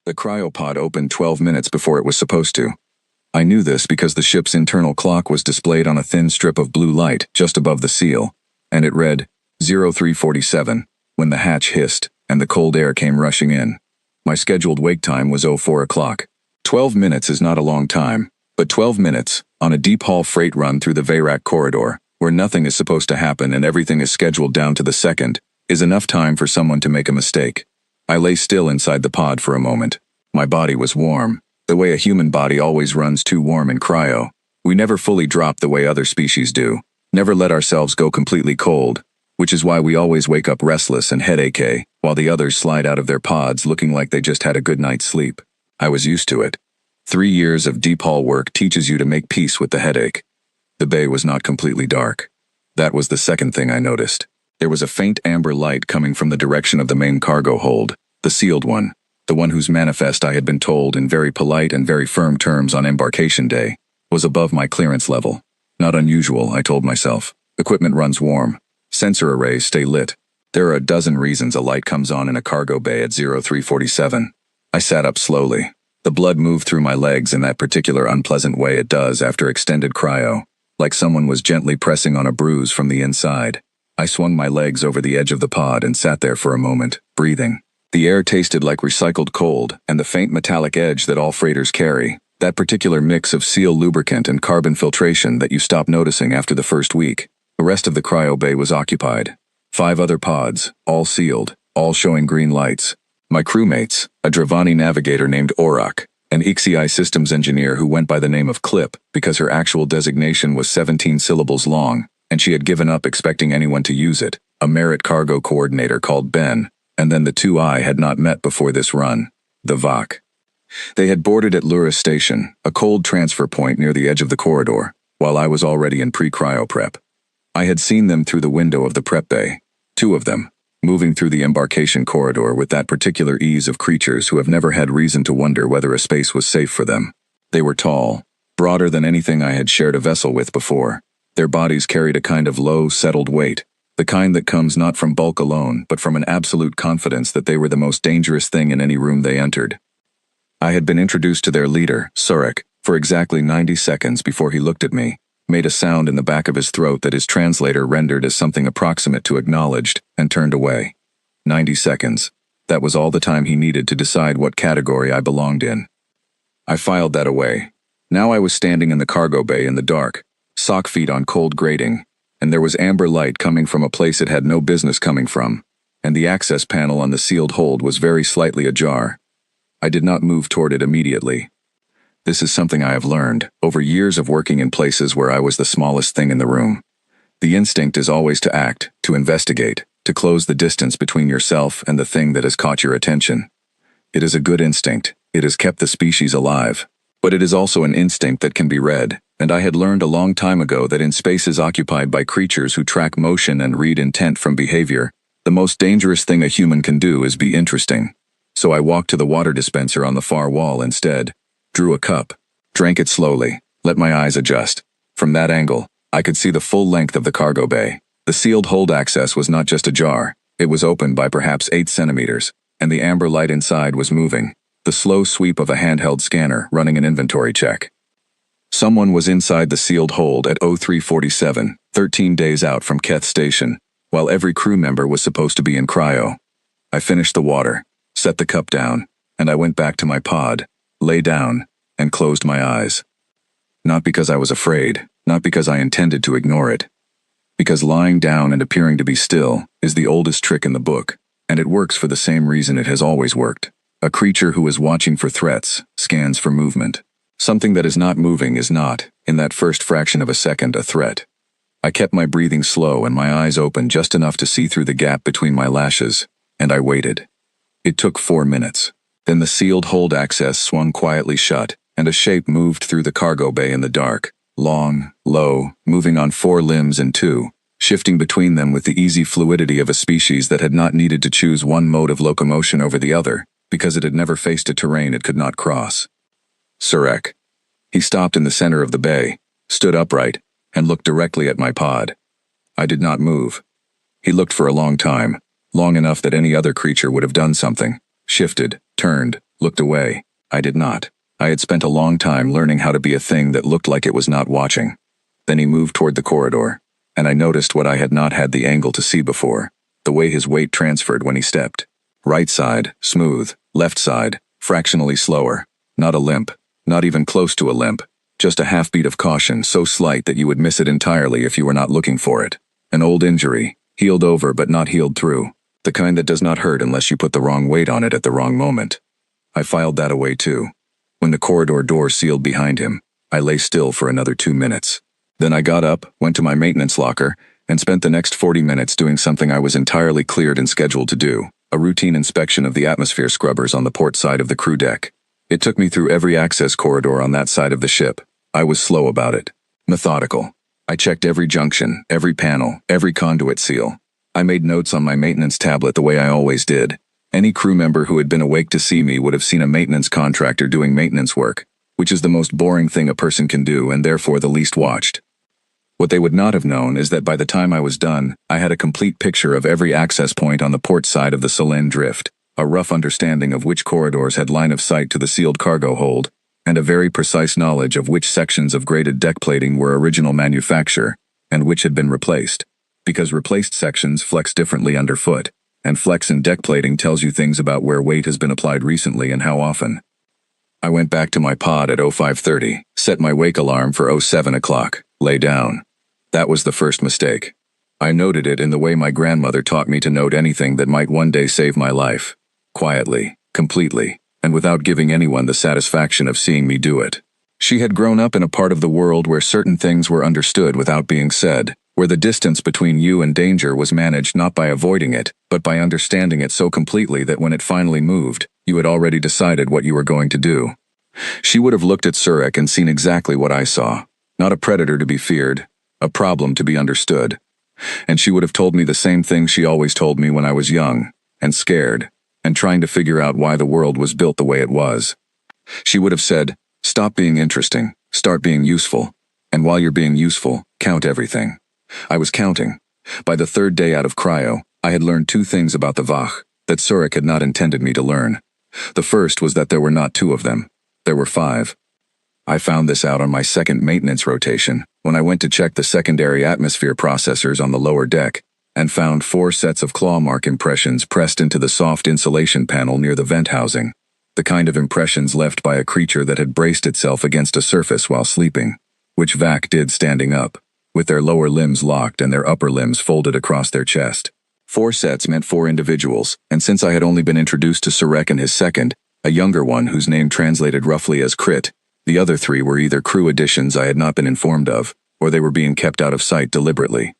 The cryopod opened 12 minutes before it was supposed to. I knew this because the ship's internal clock was displayed on a thin strip of blue light just above the seal, and it read 0347 when the hatch hissed and the cold air came rushing in. My scheduled wake time was 04 o'clock. 12 minutes is not a long time, but 12 minutes, on a deep-haul freight run through the VARAC corridor, where nothing is supposed to happen and everything is scheduled down to the second, is enough time for someone to make a mistake. I lay still inside the pod for a moment. My body was warm, the way a human body always runs too warm in cryo. We never fully drop the way other species do, never let ourselves go completely cold, which is why we always wake up restless and headachy, while the others slide out of their pods looking like they just had a good night's sleep. I was used to it. 3 years of deep haul work teaches you to make peace with the headache. The bay was not completely dark. That was the second thing I noticed. There was a faint amber light coming from the direction of the main cargo hold, the sealed one, the one whose manifest I had been told in very polite and very firm terms on embarkation day, was above my clearance level. Not unusual, I told myself. Equipment runs warm. Sensor arrays stay lit. There are a dozen reasons a light comes on in a cargo bay at 0347. I sat up slowly. The blood moved through my legs in that particular unpleasant way it does after extended cryo, like someone was gently pressing on a bruise from the inside. I swung my legs over the edge of the pod and sat there for a moment, breathing. The air tasted like recycled cold, and the faint metallic edge that all freighters carry, that particular mix of seal lubricant and carbon filtration that you stop noticing after the first week. The rest of the cryo bay was occupied. 5 other pods, all sealed, all showing green lights. My crewmates, a Dravani navigator named Orak, an XEI systems engineer who went by the name of Clip because her actual designation was 17 syllables long, and she had given up expecting anyone to use it, a merit cargo coordinator called Ben, and then the 2 I had not met before this run, the VAC. They had boarded at Lura Station, a cold transfer point near the edge of the corridor, while I was already in pre-cryo prep. I had seen them through the window of the prep bay, 2 of them, moving through the embarkation corridor with that particular ease of creatures who have never had reason to wonder whether a space was safe for them. They were tall, broader than anything I had shared a vessel with before. Their bodies carried a kind of low, settled weight, the kind that comes not from bulk alone, but from an absolute confidence that they were the most dangerous thing in any room they entered. I had been introduced to their leader, Surek, for exactly 90 seconds before he looked at me, made a sound in the back of his throat that his translator rendered as something approximate to acknowledged, and turned away. 90 seconds. That was all the time he needed to decide what category I belonged in. I filed that away. Now I was standing in the cargo bay in the dark, sock feet on cold grating, and there was amber light coming from a place it had no business coming from, and the access panel on the sealed hold was very slightly ajar. I did not move toward it immediately. This is something I have learned, over years of working in places where I was the smallest thing in the room. The instinct is always to act, to investigate, to close the distance between yourself and the thing that has caught your attention. It is a good instinct, it has kept the species alive. But it is also an instinct that can be read, and I had learned a long time ago that in spaces occupied by creatures who track motion and read intent from behavior, the most dangerous thing a human can do is be interesting. So I walked to the water dispenser on the far wall instead, drew a cup, drank it slowly, let my eyes adjust. From that angle, I could see the full length of the cargo bay. The sealed hold access was not just ajar, it was open by perhaps 8 centimeters, and the amber light inside was moving, the slow sweep of a handheld scanner running an inventory check. Someone was inside the sealed hold at 0347, 13 days out from Keth Station, while every crew member was supposed to be in cryo. I finished the water, set the cup down, and I went back to my pod, lay down, and closed my eyes. Not because I was afraid, not because I intended to ignore it. Because lying down and appearing to be still is the oldest trick in the book, and it works for the same reason it has always worked. A creature who is watching for threats scans for movement. Something that is not moving is not, in that first fraction of a second, a threat. I kept my breathing slow and my eyes open just enough to see through the gap between my lashes, and I waited. It took 4 minutes. Then the sealed hold access swung quietly shut, and a shape moved through the cargo bay in the dark, long, low, moving on 4 limbs and 2, shifting between them with the easy fluidity of a species that had not needed to choose one mode of locomotion over the other, because it had never faced a terrain it could not cross. Surek. He stopped in the center of the bay, stood upright, and looked directly at my pod. I did not move. He looked for a long time, long enough that any other creature would have done something, shifted, turned, Looked away. I did not. I had spent a long time learning how to be a thing that looked like it was not watching. Then he moved toward the corridor, and I noticed what I had not had the angle to see before, the way his weight transferred when he stepped. Right side, smooth. Left side, fractionally slower. Not a limp. Not even close to a limp. Just a half-beat of caution so slight that you would miss it entirely if you were not looking for it. An old injury, healed over but not healed through. The kind that does not hurt unless you put the wrong weight on it at the wrong moment. I filed that away too. When the corridor door sealed behind him, I lay still for another 2 minutes. Then I got up, went to my maintenance locker, and spent the next 40 minutes doing something I was entirely cleared and scheduled to do, a routine inspection of the atmosphere scrubbers on the port side of the crew deck. It took me through every access corridor on that side of the ship. I was slow about it. Methodical. I checked every junction, every panel, every conduit seal. I made notes on my maintenance tablet the way I always did. Any crew member who had been awake to see me would have seen a maintenance contractor doing maintenance work, which is the most boring thing a person can do and therefore the least watched. What they would not have known is that by the time I was done, I had a complete picture of every access point on the port side of the Solène drift, a rough understanding of which corridors had line of sight to the sealed cargo hold, and a very precise knowledge of which sections of graded deck plating were original manufacture and which had been replaced, because replaced sections flex differently underfoot, and flex in deck plating tells you things about where weight has been applied recently and how often. I went back to my pod at 05:30, set my wake alarm for 07 o'clock, lay down. That was the first mistake. I noted it in the way my grandmother taught me to note anything that might one day save my life. Quietly, completely, and without giving anyone the satisfaction of seeing me do it. She had grown up in a part of the world where certain things were understood without being said, where the distance between you and danger was managed not by avoiding it, but by understanding it so completely that when it finally moved, you had already decided what you were going to do. She would have looked at Surik and seen exactly what I saw. Not a predator to be feared, a problem to be understood. And she would have told me the same thing she always told me when I was young, and scared, and trying to figure out why the world was built the way it was. She would have said, stop being interesting, start being useful, and while you're being useful, count everything. I was counting. By the third day out of cryo, I had learned 2 things about the Vach that Surik had not intended me to learn. The first was that there were not 2 of them. There were 5. I found this out on my second maintenance rotation, when I went to check the secondary atmosphere processors on the lower deck, and found 4 sets of claw mark impressions pressed into the soft insulation panel near the vent housing, the kind of impressions left by a creature that had braced itself against a surface while sleeping, which Vac did standing up, with their lower limbs locked and their upper limbs folded across their chest. 4 sets meant 4 individuals, and since I had only been introduced to Surek and his second, a younger one whose name translated roughly as Crit, the other 3 were either crew additions I had not been informed of, or they were being kept out of sight deliberately.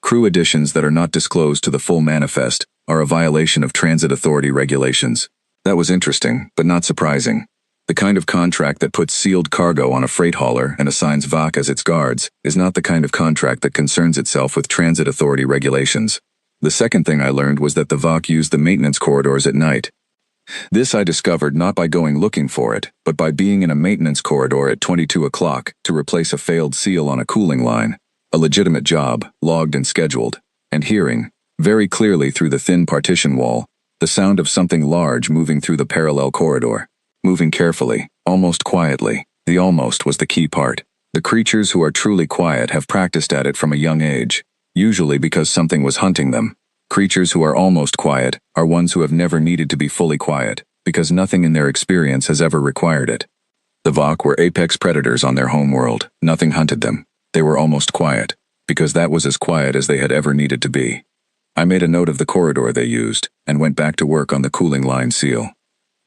Crew additions that are not disclosed to the full manifest are a violation of transit authority regulations. That was interesting, but not surprising. The kind of contract that puts sealed cargo on a freight hauler and assigns VAC as its guards is not the kind of contract that concerns itself with transit authority regulations. The second thing I learned was that the VAC used the maintenance corridors at night. This I discovered not by going looking for it, but by being in a maintenance corridor at 22 o'clock to replace a failed seal on a cooling line, a legitimate job, logged and scheduled, and hearing, very clearly through the thin partition wall, the sound of something large moving through the parallel corridor. Moving carefully, almost quietly. The almost was the key part. The creatures who are truly quiet have practiced at it from a young age, usually because something was hunting them. Creatures who are almost quiet are ones who have never needed to be fully quiet, because nothing in their experience has ever required it. The Vok were apex predators on their home world. Nothing hunted them. They were almost quiet, because that was as quiet as they had ever needed to be. I made a note of the corridor they used, and went back to work on the cooling line seal.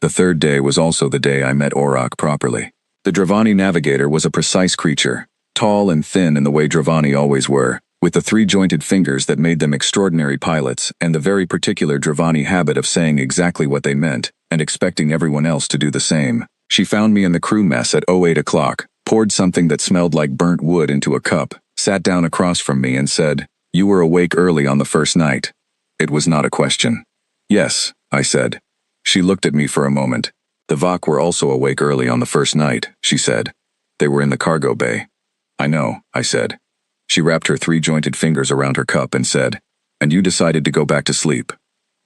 The third day was also the day I met Auroch properly. The Dravani navigator was a precise creature, tall and thin in the way Dravani always were, with the 3-jointed fingers that made them extraordinary pilots and the very particular Dravani habit of saying exactly what they meant and expecting everyone else to do the same. She found me in the crew mess at 08 o'clock, poured something that smelled like burnt wood into a cup, sat down across from me and said, "You were awake early on the first night." It was not a question. "Yes," I said. She looked at me for a moment. "The Vok were also awake early on the first night," she said. "They were in the cargo bay." "I know," I said. She wrapped her 3-jointed fingers around her cup and said, "And you decided to go back to sleep."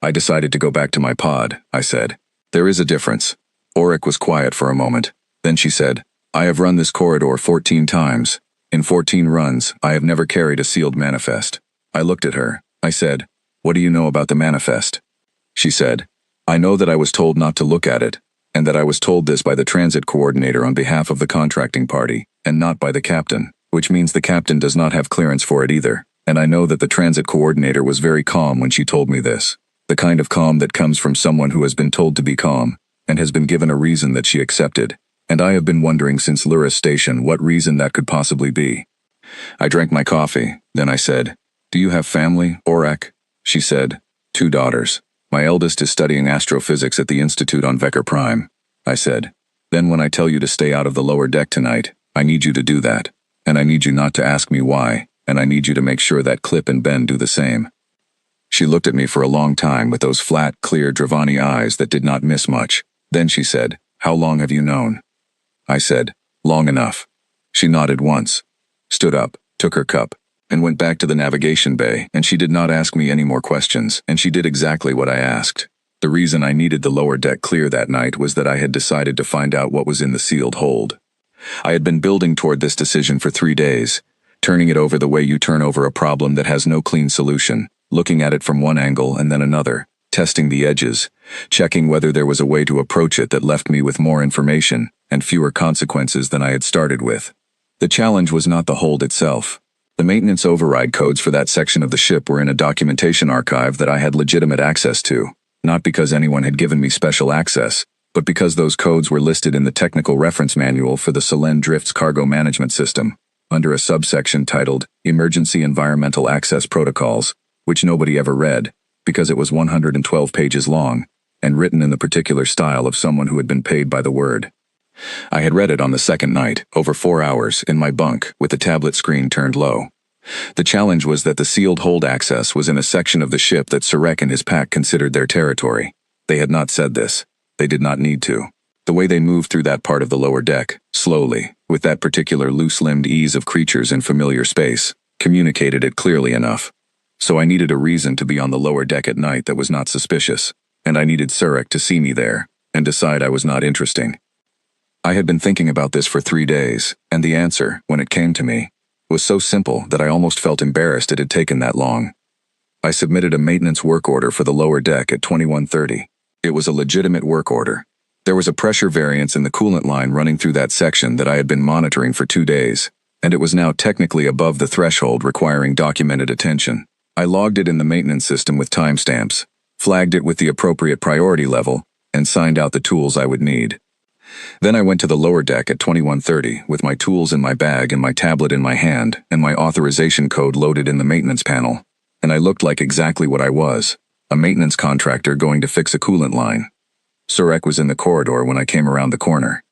"I decided to go back to my pod," I said. "There is a difference. Auric was quiet for a moment. Then she said, I have run this corridor 14 times. In 14 runs, I have never carried a sealed manifest. I looked at her. I said, what do you know about the manifest? She said, I know that I was told not to look at it, and that I was told this by the transit coordinator on behalf of the contracting party, and not by the captain, which means the captain does not have clearance for it either. And I know that the transit coordinator was very calm when she told me this. The kind of calm that comes from someone who has been told to be calm, and has been given a reason that she accepted. And I have been wondering since Luris Station what reason that could possibly be. I drank my coffee, then I said, do you have family, Auric? She said, 2 daughters. My eldest is studying astrophysics at the Institute on Vecker Prime. I said, then when I tell you to stay out of the lower deck tonight, I need you to do that. And I need you not to ask me why, and I need you to make sure that Clip and Ben do the same. She looked at me for a long time with those flat, clear Dravani eyes that did not miss much. Then she said, how long have you known? I said, long enough. She nodded once, stood up, took her cup, and went back to the navigation bay, and she did not ask me any more questions, and she did exactly what I asked. The reason I needed the lower deck clear that night was that I had decided to find out what was in the sealed hold. I had been building toward this decision for 3 days, turning it over the way you turn over a problem that has no clean solution, looking at it from one angle and then another, testing the edges, checking whether there was a way to approach it that left me with more information and fewer consequences than I had started with. The challenge was not the hold itself. The maintenance override codes for that section of the ship were in a documentation archive that I had legitimate access to, not because anyone had given me special access, but because those codes were listed in the technical reference manual for the Selen Drifts cargo management system, under a subsection titled Emergency Environmental Access Protocols, which nobody ever read, because it was 112 pages long, and written in the particular style of someone who had been paid by the word. I had read it on the second night, over 4 hours, in my bunk, with the tablet screen turned low. The challenge was that the sealed hold access was in a section of the ship that Sarek and his pack considered their territory. They had not said this. They did not need to. The way they moved through that part of the lower deck, slowly, with that particular loose-limbed ease of creatures in familiar space, communicated it clearly enough. So I needed a reason to be on the lower deck at night that was not suspicious, and I needed Sarek to see me there, and decide I was not interesting. I had been thinking about this for 3 days, and the answer, when it came to me, was so simple that I almost felt embarrassed it had taken that long. I submitted a maintenance work order for the lower deck at 21:30. It was a legitimate work order. There was a pressure variance in the coolant line running through that section that I had been monitoring for 2 days, and it was now technically above the threshold requiring documented attention. I logged it in the maintenance system with timestamps, flagged it with the appropriate priority level, and signed out the tools I would need. Then I went to the lower deck at 21:30 with my tools in my bag and my tablet in my hand and my authorization code loaded in the maintenance panel, and I looked like exactly what I was, a maintenance contractor going to fix a coolant line. Sarek was in the corridor when I came around the corner.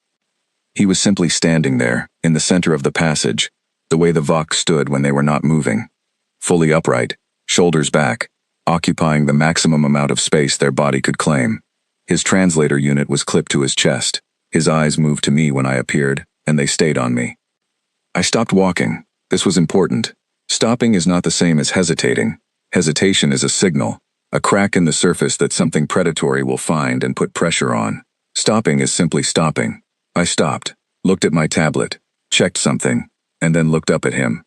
He was simply standing there, in the center of the passage, the way the Vok stood when they were not moving, fully upright, shoulders back, occupying the maximum amount of space their body could claim. His translator unit was clipped to his chest. His eyes moved to me when I appeared, and they stayed on me. I stopped walking. This was important. Stopping is not the same as hesitating. Hesitation is a signal, a crack in the surface that something predatory will find and put pressure on. Stopping is simply stopping. I stopped, looked at my tablet, checked something, and then looked up at him.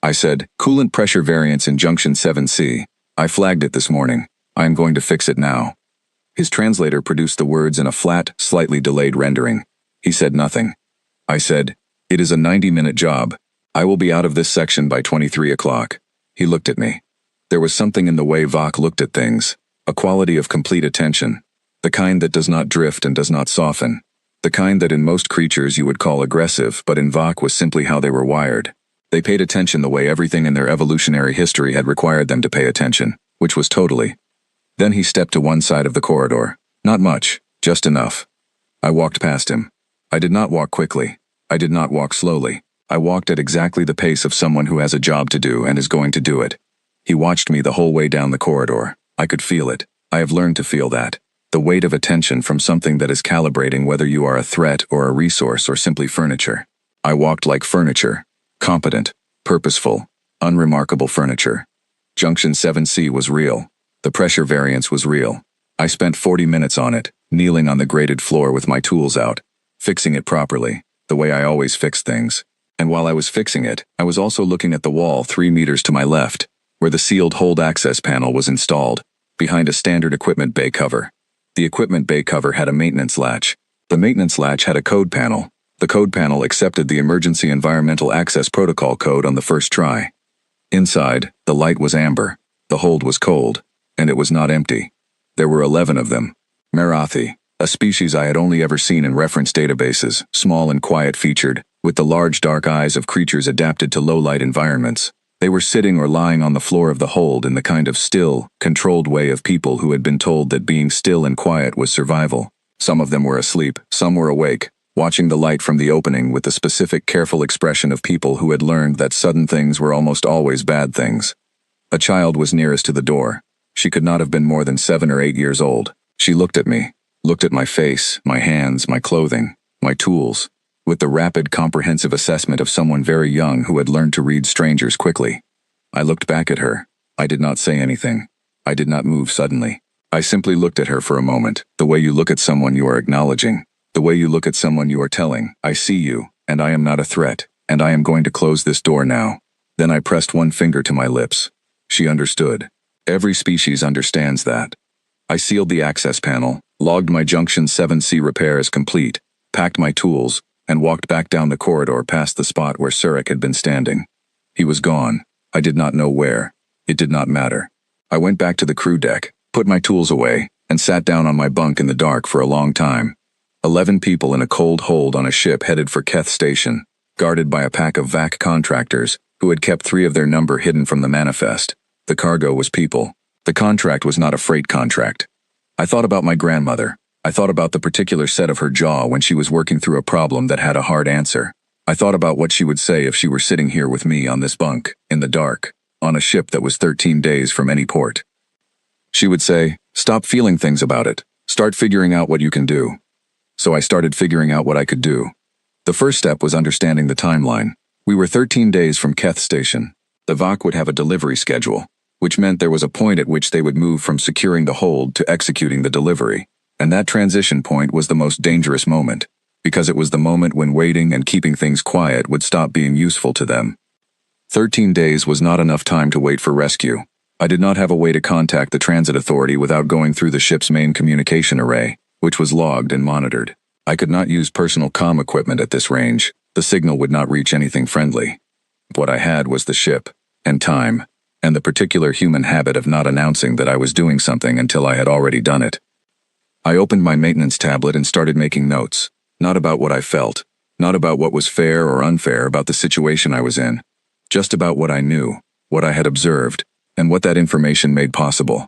I said, coolant pressure variance in junction 7C. I flagged it this morning. I am going to fix it now. His translator produced the words in a flat, slightly delayed rendering. He said nothing. I said, it is a 90-minute job. I will be out of this section by 23 o'clock. He looked at me. There was something in the way Vok looked at things, a quality of complete attention, the kind that does not drift and does not soften, the kind that in most creatures you would call aggressive, but in Vok was simply how they were wired. They paid attention the way everything in their evolutionary history had required them to pay attention, which was totally. Then he stepped to one side of the corridor. Not much, just enough. I walked past him. I did not walk quickly. I did not walk slowly. I walked at exactly the pace of someone who has a job to do and is going to do it. He watched me the whole way down the corridor. I could feel it. I have learned to feel that. The weight of attention from something that is calibrating whether you are a threat or a resource or simply furniture. I walked like furniture. Competent, purposeful, unremarkable furniture. Junction 7C was real. The pressure variance was real. I spent 40 minutes on it, kneeling on the grated floor with my tools out, fixing it properly, the way I always fix things. And while I was fixing it, I was also looking at the wall 3 meters to my left, where the sealed hold access panel was installed, behind a standard equipment bay cover. The equipment bay cover had a maintenance latch. The maintenance latch had a code panel. The code panel accepted the Emergency Environmental Access Protocol code on the first try. Inside, the light was amber, the hold was cold, and it was not empty. There were 11 of them. Marathi, a species I had only ever seen in reference databases, small and quiet-featured, with the large dark eyes of creatures adapted to low-light environments. They were sitting or lying on the floor of the hold in the kind of still, controlled way of people who had been told that being still and quiet was survival. Some of them were asleep, some were awake, watching the light from the opening with the specific careful expression of people who had learned that sudden things were almost always bad things. A child was nearest to the door. She could not have been more than 7 or 8 years old. She looked at me, looked at my face, my hands, my clothing, my tools, with the rapid, comprehensive assessment of someone very young who had learned to read strangers quickly. I looked back at her. I did not say anything. I did not move suddenly. I simply looked at her for a moment, the way you look at someone you are acknowledging, the way you look at someone you are telling, I see you, and I am not a threat, and I am going to close this door now. Then I pressed one finger to my lips. She understood. Every species understands that. I sealed the access panel, logged my Junction 7C repair as complete, packed my tools, and walked back down the corridor past the spot where Surik had been standing. He was gone. I did not know where. It did not matter. I went back to the crew deck, put my tools away, and sat down on my bunk in the dark for a long time. 11 people in a cold hold on a ship headed for Keth Station, guarded by a pack of VAC contractors who had kept 3 of their number hidden from the manifest. The cargo was people. The contract was not a freight contract. I thought about my grandmother. I thought about the particular set of her jaw when she was working through a problem that had a hard answer. I thought about what she would say if she were sitting here with me on this bunk, in the dark, on a ship that was 13 days from any port. She would say, "Stop feeling things about it. Start figuring out what you can do." So I started figuring out what I could do. The first step was understanding the timeline. We were 13 days from Keth Station. The VAC would have a delivery schedule, which meant there was a point at which they would move from securing the hold to executing the delivery. And that transition point was the most dangerous moment, because it was the moment when waiting and keeping things quiet would stop being useful to them. 13 days was not enough time to wait for rescue. I did not have a way to contact the transit authority without going through the ship's main communication array, which was logged and monitored. I could not use personal comm equipment at this range. The signal would not reach anything friendly. What I had was the ship, and time, and the particular human habit of not announcing that I was doing something until I had already done it. I opened my maintenance tablet and started making notes, not about what I felt, not about what was fair or unfair about the situation I was in, just about what I knew, what I had observed, and what that information made possible.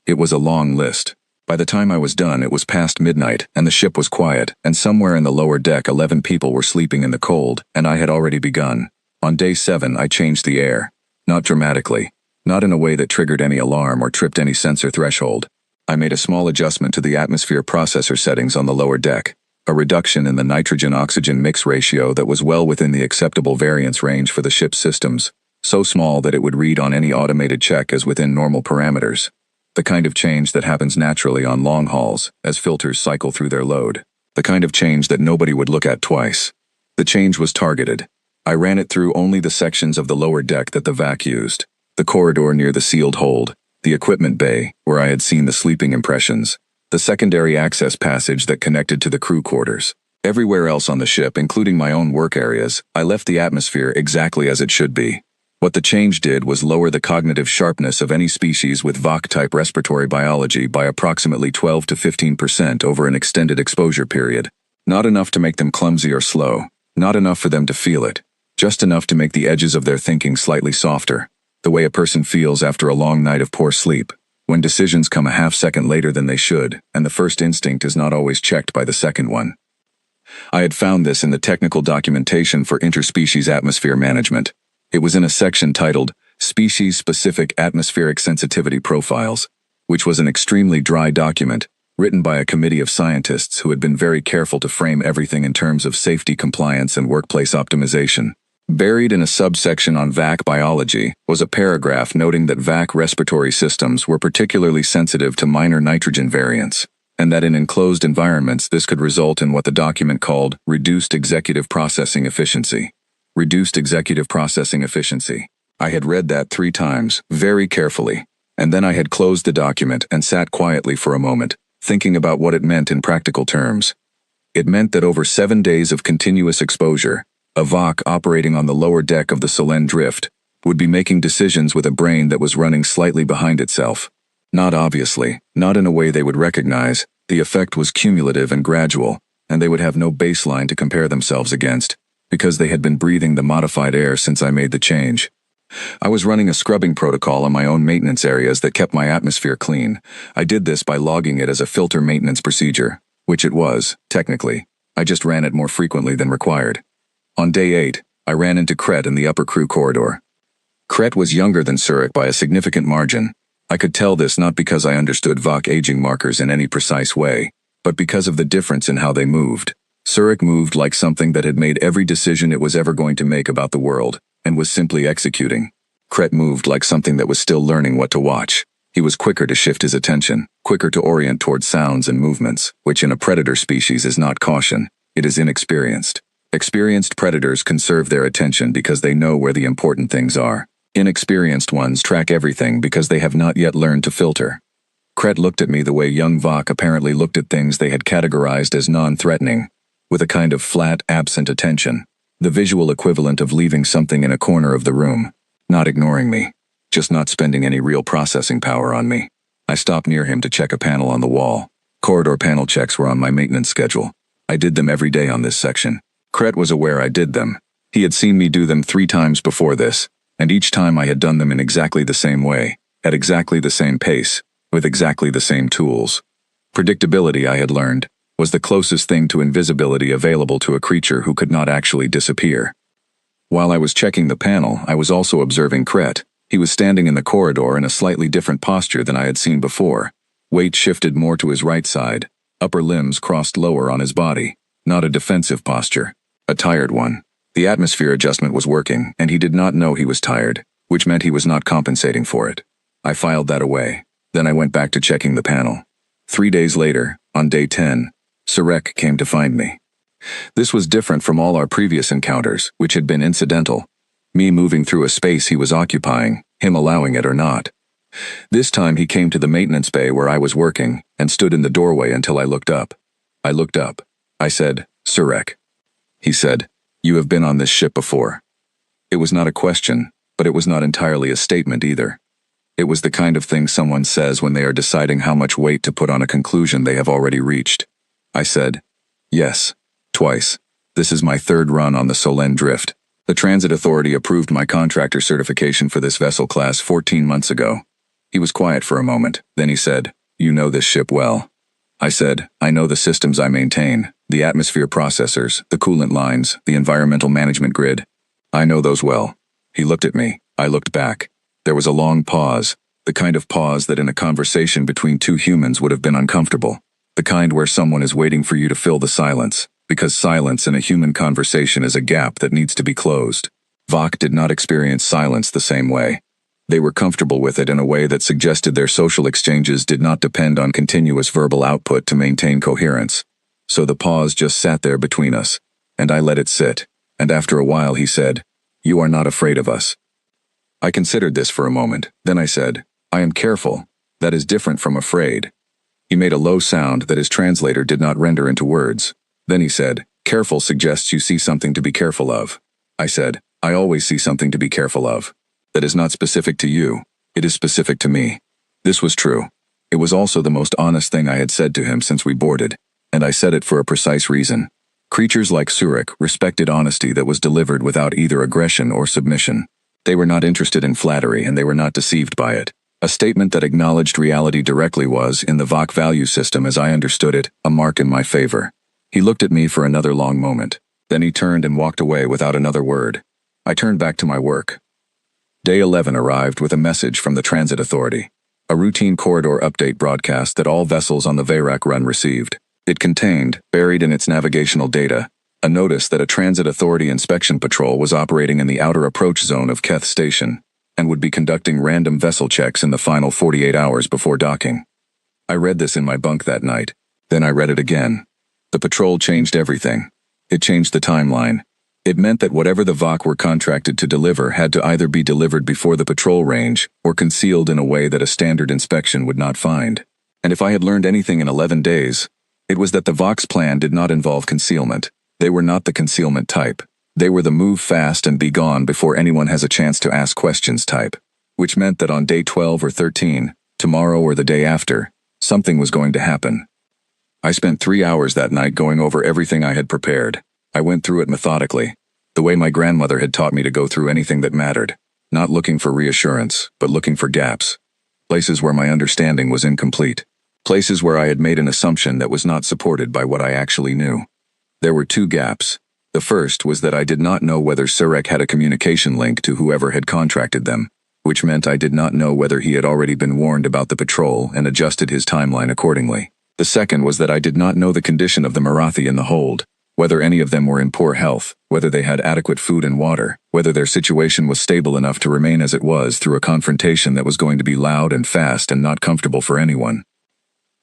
It was a long list. By the time I was done, it was past midnight, and the ship was quiet, and somewhere in the lower deck 11 people were sleeping in the cold, and I had already begun. On day 7, I changed the air. Not dramatically, not in a way that triggered any alarm or tripped any sensor threshold. I made a small adjustment to the atmosphere processor settings on the lower deck, a reduction in the nitrogen-oxygen mix ratio that was well within the acceptable variance range for the ship's systems, so small that it would read on any automated check as within normal parameters. The kind of change that happens naturally on long hauls, as filters cycle through their load. The kind of change that nobody would look at twice. The change was targeted. I ran it through only the sections of the lower deck that the VAC used. The corridor near the sealed hold, the equipment bay, where I had seen the sleeping impressions, the secondary access passage that connected to the crew quarters. Everywhere else on the ship, including my own work areas, I left the atmosphere exactly as it should be. What the change did was lower the cognitive sharpness of any species with VAC-type respiratory biology by approximately 12 to 15% over an extended exposure period. Not enough to make them clumsy or slow, not enough for them to feel it, just enough to make the edges of their thinking slightly softer, the way a person feels after a long night of poor sleep, when decisions come a half-second later than they should, and the first instinct is not always checked by the second one. I had found this in the technical documentation for interspecies atmosphere management. It was in a section titled Species-Specific Atmospheric Sensitivity Profiles, which was an extremely dry document, written by a committee of scientists who had been very careful to frame everything in terms of safety compliance and workplace optimization. Buried in a subsection on VAC biology was a paragraph noting that VAC respiratory systems were particularly sensitive to minor nitrogen variants, and that in enclosed environments this could result in what the document called reduced executive processing efficiency. Reduced executive processing efficiency. I had read that 3 times, very carefully, and then I had closed the document and sat quietly for a moment, thinking about what it meant in practical terms. It meant that over 7 days of continuous exposure, a VOC operating on the lower deck of the Solen Drift would be making decisions with a brain that was running slightly behind itself. Not obviously, not in a way they would recognize. The effect was cumulative and gradual, and they would have no baseline to compare themselves against, because they had been breathing the modified air since I made the change. I was running a scrubbing protocol on my own maintenance areas that kept my atmosphere clean. I did this by logging it as a filter maintenance procedure, which it was, technically. I just ran it more frequently than required. On day 8, I ran into Kret in the upper crew corridor. Kret was younger than Surik by a significant margin. I could tell this not because I understood VOC aging markers in any precise way, but because of the difference in how they moved. Surik moved like something that had made every decision it was ever going to make about the world, and was simply executing. Kret moved like something that was still learning what to watch. He was quicker to shift his attention, quicker to orient toward sounds and movements, which in a predator species is not caution, it is inexperienced. Experienced predators conserve their attention because they know where the important things are. Inexperienced ones track everything because they have not yet learned to filter. Kret looked at me the way young VOC apparently looked at things they had categorized as non-threatening, with a kind of flat, absent attention. The visual equivalent of leaving something in a corner of the room, not ignoring me, just not spending any real processing power on me. I stopped near him to check a panel on the wall. Corridor panel checks were on my maintenance schedule. I did them every day on this section. Kret was aware I did them. He had seen me do them 3 times before this, and each time I had done them in exactly the same way, at exactly the same pace, with exactly the same tools. Predictability, I had learned, was the closest thing to invisibility available to a creature who could not actually disappear. While I was checking the panel, I was also observing Kret. He was standing in the corridor in a slightly different posture than I had seen before. Weight shifted more to his right side, upper limbs crossed lower on his body. Not a defensive posture, a tired one. The atmosphere adjustment was working, and he did not know he was tired, which meant he was not compensating for it. I filed that away. Then I went back to checking the panel. 3 days later, on day 10, Surik came to find me. This was different from all our previous encounters, which had been incidental. Me moving through a space he was occupying, him allowing it or not. This time he came to the maintenance bay where I was working, and stood in the doorway until I looked up. I looked up. I said, "Surik." He said, "You have been on this ship before." It was not a question, but it was not entirely a statement either. It was the kind of thing someone says when they are deciding how much weight to put on a conclusion they have already reached. I said, "Yes, twice. This is my 3rd run on the Solen Drift. The Transit Authority approved my contractor certification for this vessel class 14 months ago." He was quiet for a moment, then he said, "You know this ship well." I said, "I know the systems I maintain, the atmosphere processors, the coolant lines, the environmental management grid. I know those well." He looked at me. I looked back. There was a long pause, the kind of pause that in a conversation between 2 humans would have been uncomfortable, the kind where someone is waiting for you to fill the silence, because silence in a human conversation is a gap that needs to be closed. VOC did not experience silence the same way. They were comfortable with it in a way that suggested their social exchanges did not depend on continuous verbal output to maintain coherence. So the pause just sat there between us, and I let it sit, and after a while he said, "You are not afraid of us." I considered this for a moment, then I said, "I am careful. That is different from afraid." He made a low sound that his translator did not render into words. Then he said, "Careful suggests you see something to be careful of." I said, "I always see something to be careful of. That is not specific to you, it is specific to me." This was true. It was also the most honest thing I had said to him since we boarded, and I said it for a precise reason. Creatures like Surik respected honesty that was delivered without either aggression or submission. They were not interested in flattery and they were not deceived by it. A statement that acknowledged reality directly was, in the VOC value system as I understood it, a mark in my favor. He looked at me for another long moment. Then he turned and walked away without another word. I turned back to my work. Day 11 arrived with a message from the Transit Authority. A routine corridor update broadcast that all vessels on the Veyrak run received. It contained, buried in its navigational data, a notice that a Transit Authority inspection patrol was operating in the outer approach zone of Keth Station, and would be conducting random vessel checks in the final 48 hours before docking. I read this in my bunk that night, Then I read it again. The patrol changed everything. It changed the timeline. It meant that whatever the VOC were contracted to deliver had to either be delivered before the patrol range or concealed in a way that a standard inspection would not find. And if I had learned anything in 11 days, it was that the VOC's plan did not involve concealment. They were not the concealment type. They were the move fast and be gone before anyone has a chance to ask questions type. Which meant that on day 12 or 13, tomorrow or the day after, something was going to happen. I spent 3 hours that night going over everything I had prepared. I went through it methodically, the way my grandmother had taught me to go through anything that mattered, not looking for reassurance, but looking for gaps. Places where my understanding was incomplete. Places where I had made an assumption that was not supported by what I actually knew. There were 2 gaps. The first was that I did not know whether Surek had a communication link to whoever had contracted them, which meant I did not know whether he had already been warned about the patrol and adjusted his timeline accordingly. The second was that I did not know the condition of the Marathi in the hold, whether any of them were in poor health, whether they had adequate food and water, whether their situation was stable enough to remain as it was through a confrontation that was going to be loud and fast and not comfortable for anyone.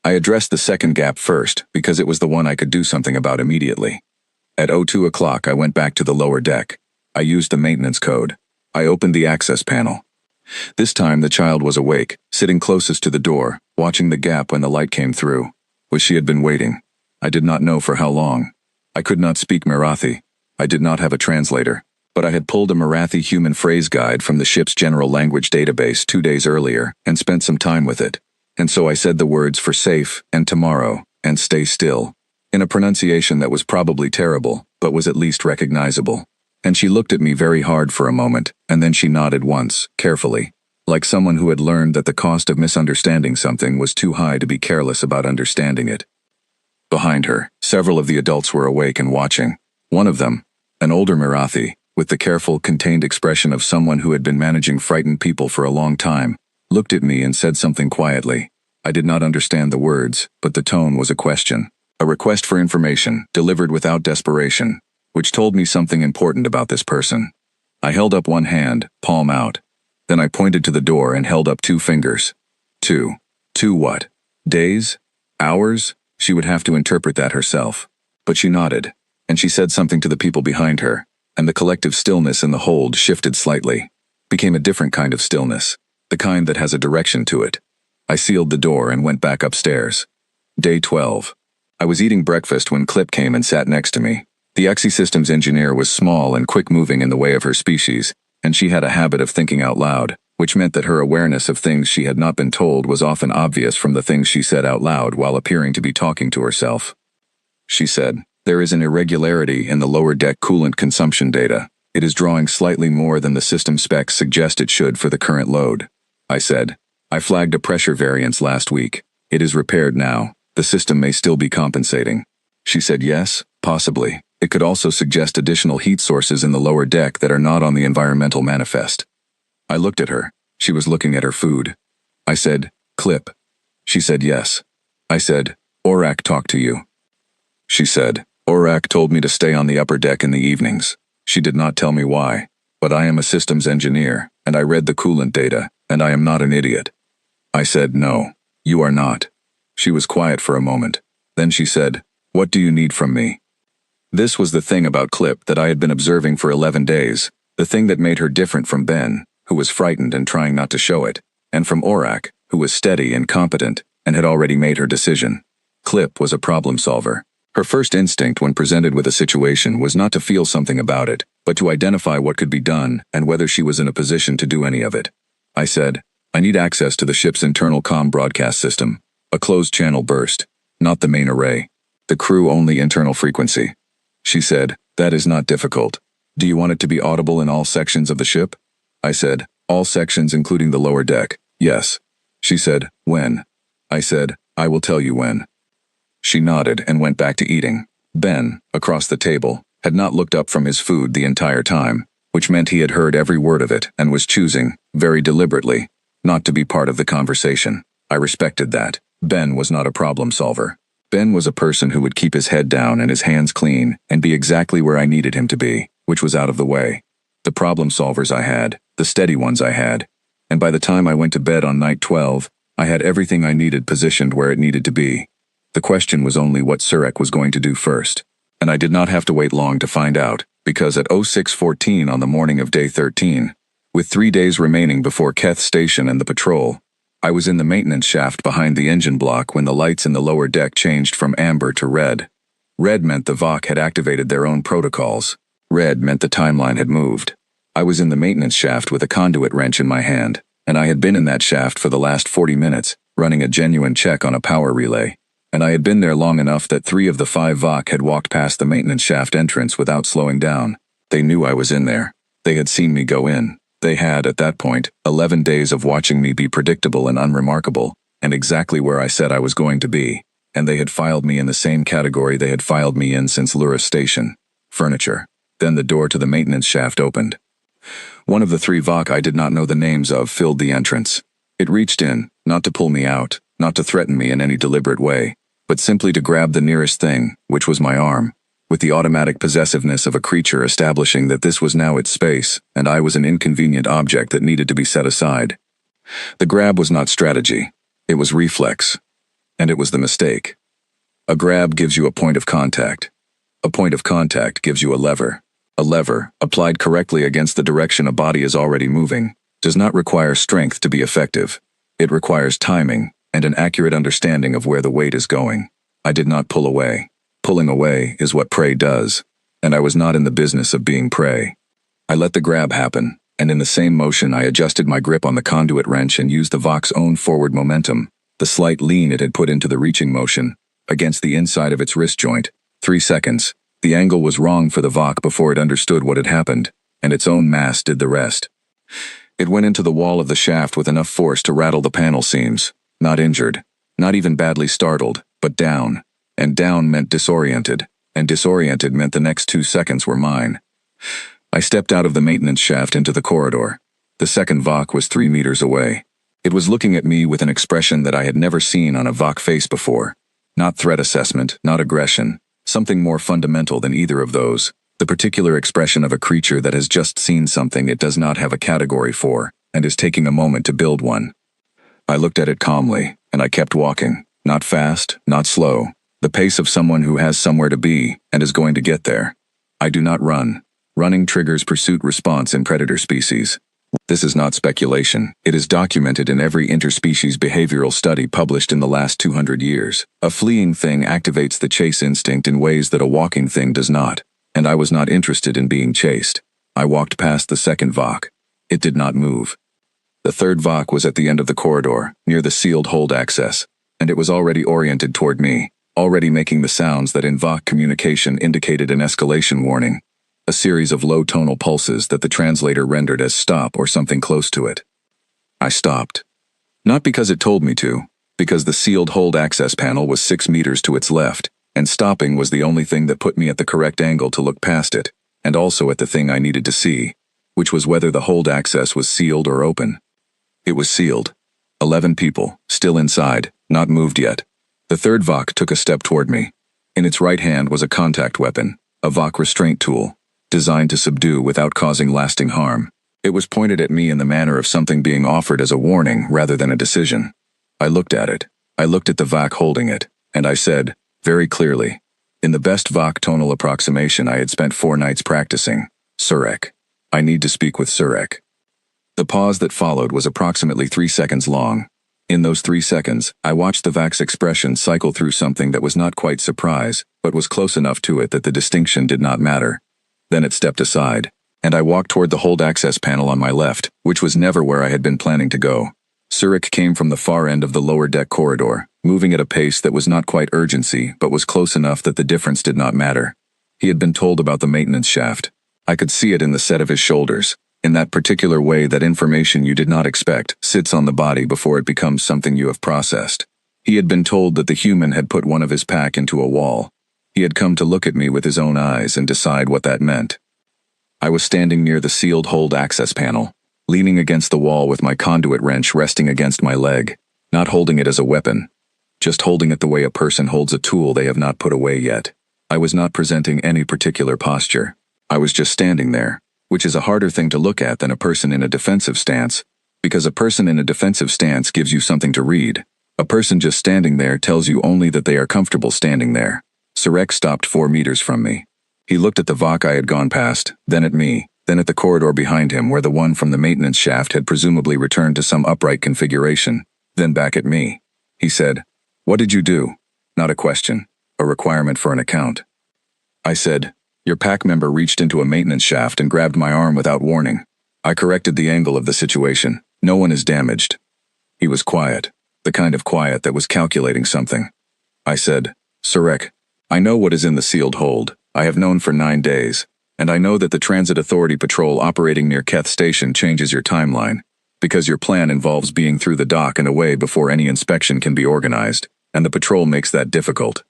I addressed the second gap first because it was the one I could do something about immediately. At 02 o'clock I went back to the lower deck. I used the maintenance code. I opened the access panel. This time the child was awake, sitting closest to the door, watching the gap when the light came through. She had been waiting. I did not know for how long. I could not speak Marathi. I did not have a translator, but I had pulled a Marathi human phrase guide from the ship's general language database 2 days earlier and spent some time with it. And so I said the words for safe and tomorrow and stay still, in a pronunciation that was probably terrible, but was at least recognizable. And she looked at me very hard for a moment, and then she nodded once, carefully, like someone who had learned that the cost of misunderstanding something was too high to be careless about understanding it. Behind her, several of the adults were awake and watching. One of them, an older Marathi, with the careful, contained expression of someone who had been managing frightened people for a long time, looked at me and said something quietly. I did not understand the words, but the tone was a question. A request for information, delivered without desperation, which told me something important about this person. I held up one hand, palm out. Then I pointed to the door and held up 2 fingers. 2. 2 what? Days? Hours? She would have to interpret that herself. But she nodded, and she said something to the people behind her, and the collective stillness in the hold shifted slightly, became a different kind of stillness, the kind that has a direction to it. I sealed the door and went back upstairs. Day 12. I was eating breakfast when Clip came and sat next to me. The Exi-Systems engineer was small and quick-moving in the way of her species, and she had a habit of thinking out loud, which meant that her awareness of things she had not been told was often obvious from the things she said out loud while appearing to be talking to herself. She said, "There is an irregularity in the lower deck coolant consumption data. It is drawing slightly more than the system specs suggest it should for the current load." I said, "I flagged a pressure variance last week. It is repaired now. The system may still be compensating." She said, "Yes, possibly. It could also suggest additional heat sources in the lower deck that are not on the environmental manifest." I looked at her. She was looking at her food. I said, "Clip." She said, "Yes." I said, "Orak talked to you." She said, "Orak told me to stay on the upper deck in the evenings." She did not tell me why, but I am a systems engineer, and I read the coolant data, and I am not an idiot. I said, "No, you are not." She was quiet for a moment. Then she said, "What do you need from me?" This was the thing about Clip that I had been observing for 11 days, the thing that made her different from Ben, who was frightened and trying not to show it, and from Orak, who was steady and competent, and had already made her decision. Clip was a problem solver. Her first instinct when presented with a situation was not to feel something about it, but to identify what could be done and whether she was in a position to do any of it. I said, "I need access to the ship's internal comm broadcast system, a closed channel burst, not the main array, the crew-only internal frequency." She said, "That is not difficult. Do you want it to be audible in all sections of the ship?" I said, "All sections including the lower deck, yes." She said, "When?" I said, "I will tell you when." She nodded and went back to eating. Ben, across the table, had not looked up from his food the entire time, which meant he had heard every word of it and was choosing, very deliberately, not to be part of the conversation. I respected that. Ben was not a problem solver. Ben was a person who would keep his head down and his hands clean and be exactly where I needed him to be, which was out of the way. The problem solvers I had, the steady ones I had, and by the time I went to bed on night 12, I had everything I needed positioned where it needed to be. The question was only what Surek was going to do first. And I did not have to wait long to find out, because at 06:14 on the morning of day 13, with 3 days remaining before Keth Station and the patrol, I was in the maintenance shaft behind the engine block when the lights in the lower deck changed from amber to red. Red meant the VOC had activated their own protocols. Red meant the timeline had moved. I was in the maintenance shaft with a conduit wrench in my hand, and I had been in that shaft for the last 40 minutes, running a genuine check on a power relay. And I had been there long enough that 3 of the 5 VOC had walked past the maintenance shaft entrance without slowing down. They knew I was in there. They had seen me go in. They had, at that point, 11 days of watching me be predictable and unremarkable, and exactly where I said I was going to be. And they had filed me in the same category they had filed me in since Lura Station. Furniture. Then the door to the maintenance shaft opened. One of the 3 VOC I did not know the names of filled the entrance. It reached in, not to pull me out, not to threaten me in any deliberate way, but simply to grab the nearest thing, which was my arm, with the automatic possessiveness of a creature establishing that this was now its space, and I was an inconvenient object that needed to be set aside. The grab was not strategy. It was reflex. And it was the mistake. A grab gives you a point of contact. A point of contact gives you a lever. A lever, applied correctly against the direction a body is already moving, does not require strength to be effective. It requires timing and an accurate understanding of where the weight is going. I did not pull away. Pulling away is what prey does, and I was not in the business of being prey. I let the grab happen, and in the same motion I adjusted my grip on the conduit wrench and used the VOC's own forward momentum, the slight lean it had put into the reaching motion, against the inside of its wrist joint. 3 seconds. The angle was wrong for the VOC before it understood what had happened, and its own mass did the rest. It went into the wall of the shaft with enough force to rattle the panel seams. Not injured, not even badly startled, but down. And down meant disoriented, and disoriented meant the next 2 seconds were mine. I stepped out of the maintenance shaft into the corridor. The second VOC was 3 meters away. It was looking at me with an expression that I had never seen on a VOC face before. Not threat assessment, not aggression, something more fundamental than either of those, the particular expression of a creature that has just seen something it does not have a category for, and is taking a moment to build one. I looked at it calmly, and I kept walking, not fast, not slow, the pace of someone who has somewhere to be and is going to get there. I do not run. Running triggers pursuit response in predator species. This is not speculation. It is documented in every interspecies behavioral study published in the last 200 years. A fleeing thing activates the chase instinct in ways that a walking thing does not, and I was not interested in being chased. I walked past the second VOC. It did not move. The third VOC was at the end of the corridor, near the sealed hold access, and it was already oriented toward me, already making the sounds that in VOC communication indicated an escalation warning, a series of low tonal pulses that the translator rendered as stop or something close to it. I stopped. Not because it told me to, because the sealed hold access panel was 6 meters to its left, and stopping was the only thing that put me at the correct angle to look past it, and also at the thing I needed to see, which was whether the hold access was sealed or open. It was sealed. 11 people, still inside, not moved yet. The third VOC took a step toward me. In its right hand was a contact weapon, a VOC restraint tool, designed to subdue without causing lasting harm. It was pointed at me in the manner of something being offered as a warning rather than a decision. I looked at it. I looked at the VOC holding it, and I said, very clearly, in the best VOC tonal approximation I had spent 4 nights practicing, Surek. I need to speak with Surek. The pause that followed was approximately 3 seconds long. In those 3 seconds, I watched the VOC's expression cycle through something that was not quite surprise, but was close enough to it that the distinction did not matter. Then it stepped aside, and I walked toward the hold access panel on my left, which was never where I had been planning to go. Surek came from the far end of the lower deck corridor, moving at a pace that was not quite urgency, but was close enough that the difference did not matter. He had been told about the maintenance shaft. I could see it in the set of his shoulders. In that particular way that information you did not expect sits on the body before it becomes something you have processed. He had been told that the human had put one of his pack into a wall. He had come to look at me with his own eyes and decide what that meant. I was standing near the sealed hold access panel, leaning against the wall with my conduit wrench resting against my leg, not holding it as a weapon, just holding it the way a person holds a tool they have not put away yet. I was not presenting any particular posture. I was just standing there, which is a harder thing to look at than a person in a defensive stance, because a person in a defensive stance gives you something to read, A person just standing there tells you only that they are comfortable standing there. Sarek stopped 4 meters from me. He looked at the Vok I had gone past, then at me, then at the corridor behind him where the one from the maintenance shaft had presumably returned to some upright configuration, then back at me. He said, "What did you do?" Not a question, a requirement for an account. I said, "Your pack member reached into a maintenance shaft and grabbed my arm without warning. I corrected the angle of the situation. No one is damaged." He was quiet, the kind of quiet that was calculating something. I said, "Sarek, I know what is in the sealed hold. I have known for 9 days, and I know that the Transit Authority patrol operating near Keth Station changes your timeline, because your plan involves being through the dock and away before any inspection can be organized, and the patrol makes that difficult."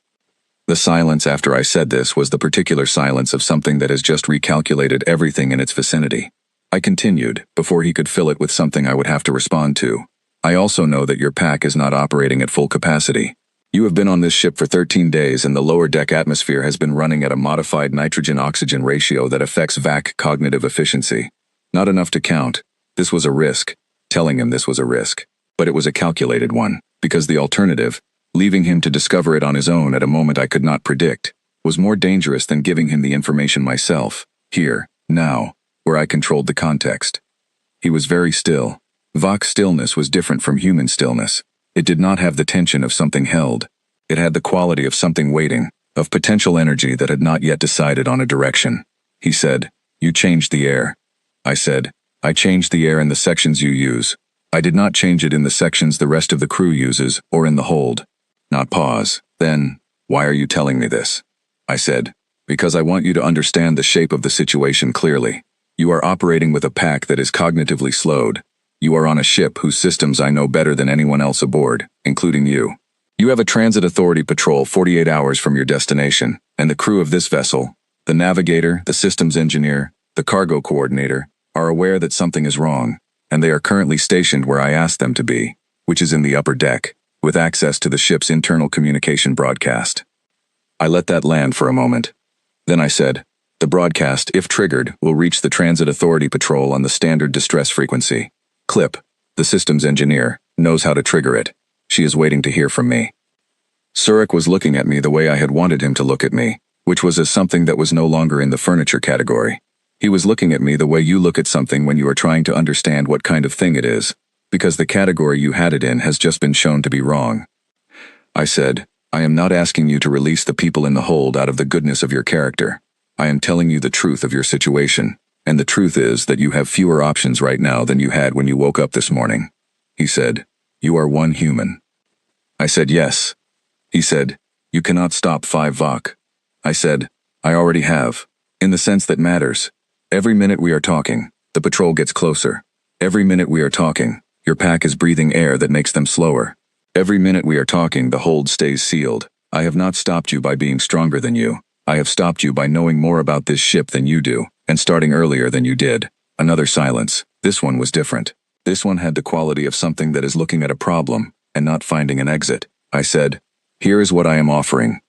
The silence after I said this was the particular silence of something that has just recalculated everything in its vicinity. I continued, before he could fill it with something I would have to respond to. "I also know that your pack is not operating at full capacity. You have been on this ship for 13 days and the lower deck atmosphere has been running at a modified nitrogen-oxygen ratio that affects VAC cognitive efficiency. Not enough to count. This was a risk. Telling him this was a risk. But it was a calculated one, because the alternative, leaving him to discover it on his own at a moment I could not predict, was more dangerous than giving him the information myself, here, now, where I controlled the context. He was very still. VAC stillness was different from human stillness. It did not have the tension of something held. It had the quality of something waiting, of potential energy that had not yet decided on a direction. He said, "You changed the air." I said, "I changed the air in the sections you use. I did not change it in the sections the rest of the crew uses, or in the hold." Not pause. Then, "Why are you telling me this?" I said, "Because I want you to understand the shape of the situation clearly. You are operating with a pack that is cognitively slowed. You are on a ship whose systems I know better than anyone else aboard, including you. You have a Transit Authority patrol 48 hours from your destination, and the crew of this vessel, the navigator, the systems engineer, the cargo coordinator, are aware that something is wrong, and they are currently stationed where I asked them to be, which is in the upper deck, with access to the ship's internal communication broadcast." I let that land for a moment. Then I said, "The broadcast, if triggered, will reach the Transit Authority patrol on the standard distress frequency. Clip, the systems engineer, knows how to trigger it. She is waiting to hear from me." Sarek was looking at me the way I had wanted him to look at me, which was as something that was no longer in the furniture category. He was looking at me the way you look at something when you are trying to understand what kind of thing it is, because the category you had it in has just been shown to be wrong. I said, "I am not asking you to release the people in the hold out of the goodness of your character. I am telling you the truth of your situation. And the truth is that you have fewer options right now than you had when you woke up this morning." He said, "You are one human." I said, "Yes." He said, "You cannot stop 5 VAC." I said, "I already have. In the sense that matters. Every minute we are talking, the patrol gets closer. Every minute we are talking, your pack is breathing air that makes them slower. Every minute we are talking, the hold stays sealed. I have not stopped you by being stronger than you. I have stopped you by knowing more about this ship than you do, and starting earlier than you did." Another silence. This one was different. This one had the quality of something that is looking at a problem, and not finding an exit. I said, "Here is what I am offering.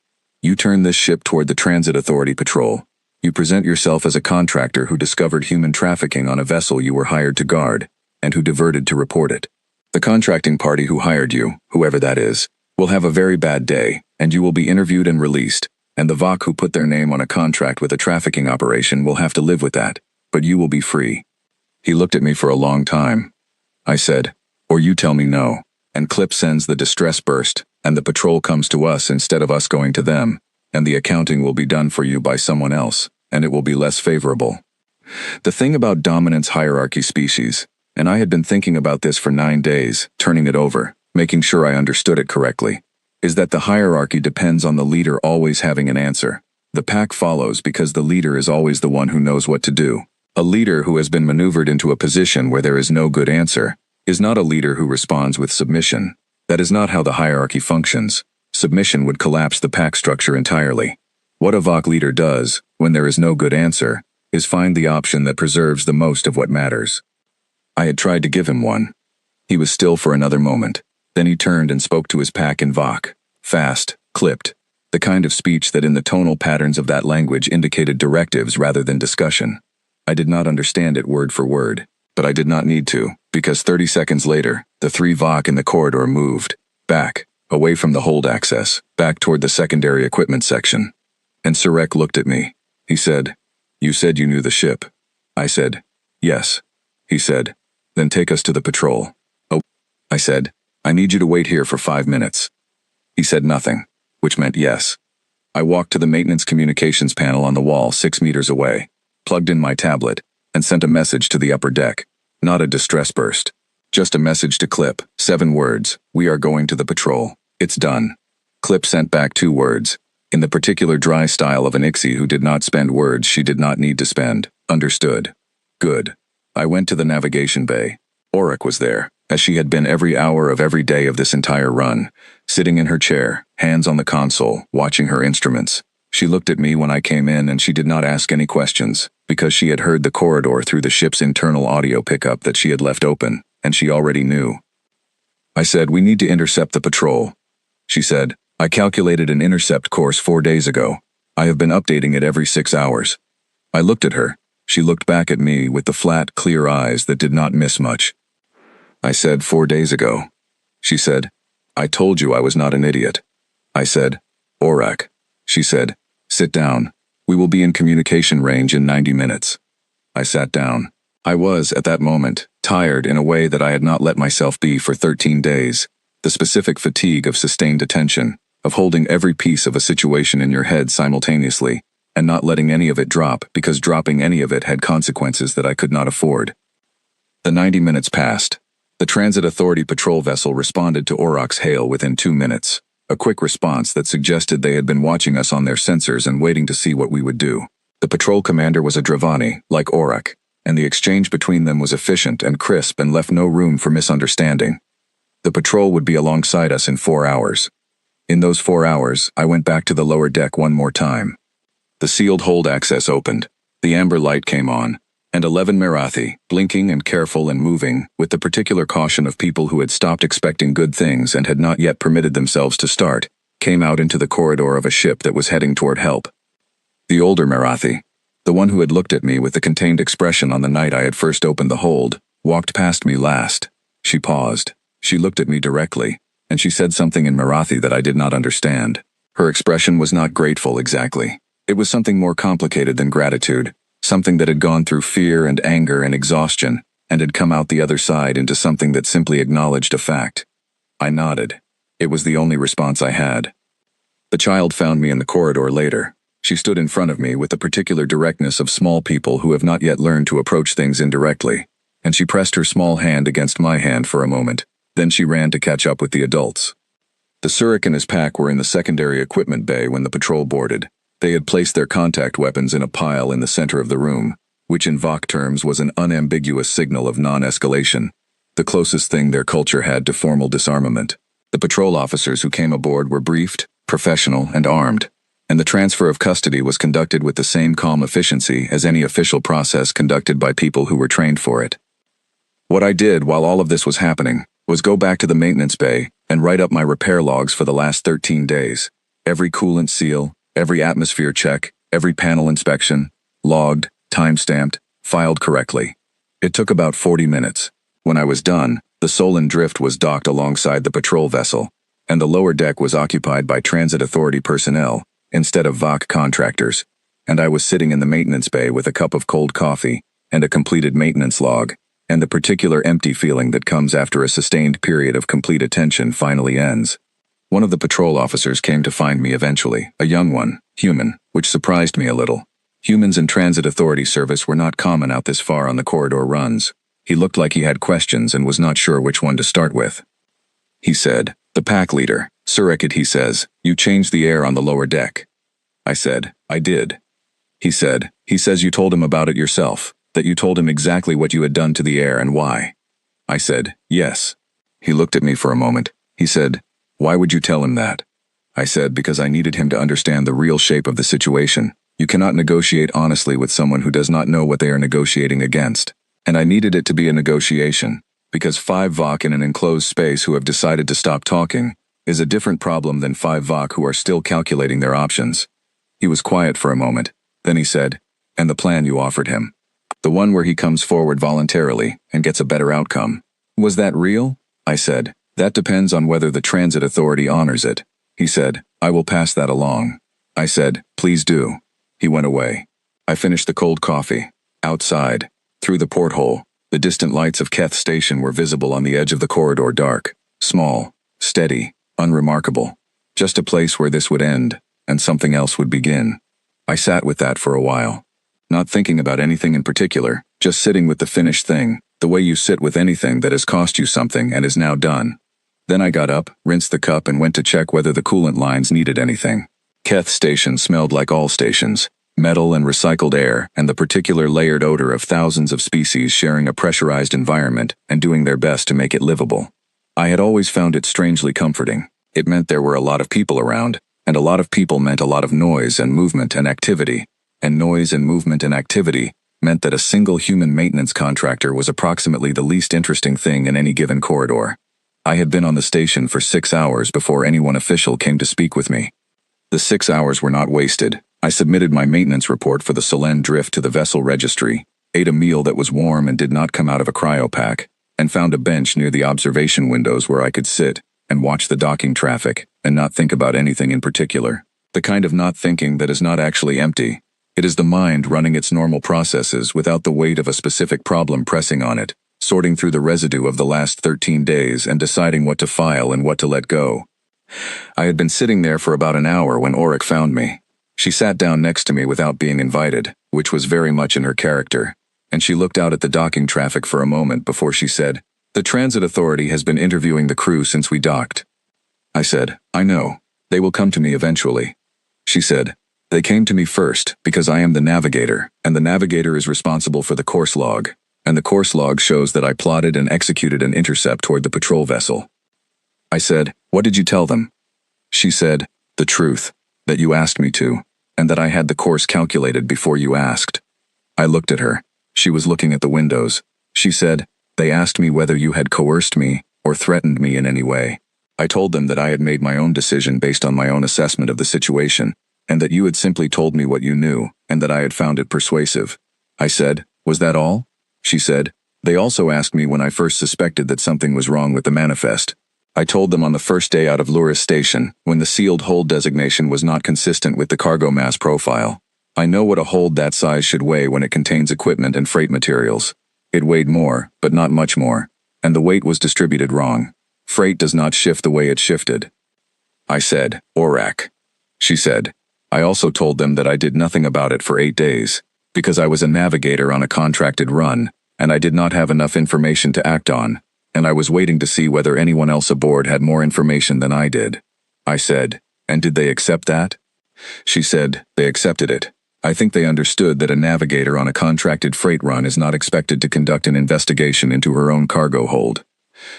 You turn this ship toward the Transit Authority patrol. You present yourself as a contractor who discovered human trafficking on a vessel you were hired to guard, and who diverted to report it. The contracting party who hired you, whoever that is, will have a very bad day, and you will be interviewed and released. And the VAC who put their name on a contract with a trafficking operation will have to live with that, but you will be free." He looked at me for a long time. I said, "Or you tell me no, and Clip sends the distress burst, and the patrol comes to us instead of us going to them, and the accounting will be done for you by someone else, and it will be less favorable." The thing about dominance hierarchy species, and I had been thinking about this for 9 days, turning it over, making sure I understood it correctly, is that the hierarchy depends on the leader always having an answer. The pack follows because the leader is always the one who knows what to do. A leader who has been maneuvered into a position where there is no good answer is not a leader who responds with submission. That is not how the hierarchy functions. Submission would collapse the pack structure entirely. What a VAC leader does, when there is no good answer, is find the option that preserves the most of what matters. I had tried to give him one. He was still for another moment. Then he turned and spoke to his pack in VAC. Fast, clipped. The kind of speech that in the tonal patterns of that language indicated directives rather than discussion. I did not understand it word for word, but I did not need to, because 30 seconds later, the 3 VAC in the corridor moved. back, away from the hold access, back toward the secondary equipment section. And Surek looked at me. He said, "You said you knew the ship." I said, "Yes." He said, "Then take us to the patrol." "Oh," I said, "I need you to wait here for 5 minutes." He said nothing, which meant yes. I walked to the maintenance communications panel on the wall 6 meters away, plugged in my tablet, and sent a message to the upper deck. Not a distress burst. Just a message to Clip, 7 words, "We are going to the patrol. It's done." Clip sent back 2 words, in the particular dry style of an Ixie who did not spend words she did not need to spend. "Understood." Good. I went to the navigation bay. Auric was there, as she had been every hour of every day of this entire run, sitting in her chair, hands on the console, watching her instruments. She looked at me when I came in and she did not ask any questions, because she had heard the corridor through the ship's internal audio pickup that she had left open, and she already knew. I said, "We need to intercept the patrol." She said, "I calculated an intercept course 4 days ago. I have been updating it every 6 hours." I looked at her. She looked back at me with the flat, clear eyes that did not miss much. I said, 4 days ago. She said, "I told you I was not an idiot." I said, "Auric." She said, "Sit down. We will be in communication range in 90 minutes. I sat down. I was, at that moment, tired in a way that I had not let myself be for 13 days. The specific fatigue of sustained attention, of holding every piece of a situation in your head simultaneously, and not letting any of it drop because dropping any of it had consequences that I could not afford. The 90 minutes passed. The Transit Authority patrol vessel responded to Auric's hail within 2 minutes, a quick response that suggested they had been watching us on their sensors and waiting to see what we would do. The patrol commander was a Dravani, like Auric, and the exchange between them was efficient and crisp and left no room for misunderstanding. The patrol would be alongside us in 4 hours. In those 4 hours, I went back to the lower deck one more time. The sealed hold access opened, the amber light came on, and 11 Marathi, blinking and careful and moving, with the particular caution of people who had stopped expecting good things and had not yet permitted themselves to start, came out into the corridor of a ship that was heading toward help. The older Marathi, the one who had looked at me with the contained expression on the night I had first opened the hold, walked past me last. She paused. She looked at me directly, and she said something in Marathi that I did not understand. Her expression was not grateful exactly. It was something more complicated than gratitude, something that had gone through fear and anger and exhaustion, and had come out the other side into something that simply acknowledged a fact. I nodded. It was the only response I had. The child found me in the corridor later. She stood in front of me with the particular directness of small people who have not yet learned to approach things indirectly, and she pressed her small hand against my hand for a moment. Then she ran to catch up with the adults. The Surik and his pack were in the secondary equipment bay when the patrol boarded. They had placed their contact weapons in a pile in the center of the room, which in Vok terms was an unambiguous signal of non-escalation, the closest thing their culture had to formal disarmament. The patrol officers who came aboard were briefed, professional, and armed, and the transfer of custody was conducted with the same calm efficiency as any official process conducted by people who were trained for it. What I did while all of this was happening was go back to the maintenance bay and write up my repair logs for the last 13 days. Every coolant seal, every atmosphere check, every panel inspection, logged, time-stamped, filed correctly. It took about 40 minutes. When I was done, the Solon Drift was docked alongside the patrol vessel, and the lower deck was occupied by Transit Authority personnel instead of Vok contractors, and I was sitting in the maintenance bay with a cup of cold coffee and a completed maintenance log, and the particular empty feeling that comes after a sustained period of complete attention finally ends. One of the patrol officers came to find me eventually, a young one, human, which surprised me a little. Humans in Transit Authority service were not common out this far on the corridor runs. He looked like he had questions and was not sure which one to start with. He said, "The pack leader, Surekit, he says, you changed the air on the lower deck." I said, "I did." He says you told him about it yourself, that you told him exactly what you had done to the air and why. I said, "Yes." He looked at me for a moment. He said, "Why would you tell him that?" I said, "Because I needed him to understand the real shape of the situation. You cannot negotiate honestly with someone who does not know what they are negotiating against. And I needed it to be a negotiation, because 5 Vok in an enclosed space who have decided to stop talking is a different problem than 5 Vok who are still calculating their options." He was quiet for a moment. Then he said, "And the plan you offered him. The one where he comes forward voluntarily and gets a better outcome. Was that real?" I said, That depends on whether the transit authority honors it. He said, I will pass that along. I said, please do. He went away. I finished the cold coffee. Outside, through the porthole, the distant lights of Keth Station were visible on the edge of the corridor, dark, small, steady, unremarkable. Just a place where this would end, and something else would begin. I sat with that for a while. Not thinking about anything in particular, just sitting with the finished thing, the way you sit with anything that has cost you something and is now done. Then I got up, rinsed the cup, and went to check whether the coolant lines needed anything. Keth Station smelled like all stations, metal and recycled air, and the particular layered odor of thousands of species sharing a pressurized environment and doing their best to make it livable. I had always found it strangely comforting. It meant there were a lot of people around, and a lot of people meant a lot of noise and movement and activity, and noise and movement and activity meant that a single human maintenance contractor was approximately the least interesting thing in any given corridor. I had been on the station for 6 hours before anyone official came to speak with me. The 6 hours were not wasted. I submitted my maintenance report for the Solène drift to the vessel registry, ate a meal that was warm and did not come out of a cryopack, and found a bench near the observation windows where I could sit and watch the docking traffic and not think about anything in particular. The kind of not thinking that is not actually empty. It is the mind running its normal processes without the weight of a specific problem pressing on it, sorting through the residue of the last 13 days and deciding what to file and what to let go. I had been sitting there for about an hour when Auric found me. She sat down next to me without being invited, which was very much in her character, and she looked out at the docking traffic for a moment before she said, "The transit authority has been interviewing the crew since we docked." I said, "I know. They will come to me eventually." She said, "They came to me first because I am the navigator, and the navigator is responsible for the course log, and the course log shows that I plotted and executed an intercept toward the patrol vessel." I said, "What did you tell them?" She said, "The truth, that you asked me to, and that I had the course calculated before you asked." I looked at her. She was looking at the windows. She said, "They asked me whether you had coerced me or threatened me in any way. I told them that I had made my own decision based on my own assessment of the situation, and that you had simply told me what you knew, and that I had found it persuasive." I said, "Was that all?" She said, "They also asked me when I first suspected that something was wrong with the manifest. I told them on the first day out of Luris Station, when the sealed hold designation was not consistent with the cargo mass profile. I know what a hold that size should weigh when it contains equipment and freight materials. It weighed more, but not much more, and the weight was distributed wrong. Freight does not shift the way it shifted." I said, "Orac." She said, "I also told them that I did nothing about it for 8 days, because I was a navigator on a contracted run, and I did not have enough information to act on, and I was waiting to see whether anyone else aboard had more information than I did." I said, "And did they accept that?" She said, "They accepted it. I think they understood that a navigator on a contracted freight run is not expected to conduct an investigation into her own cargo hold."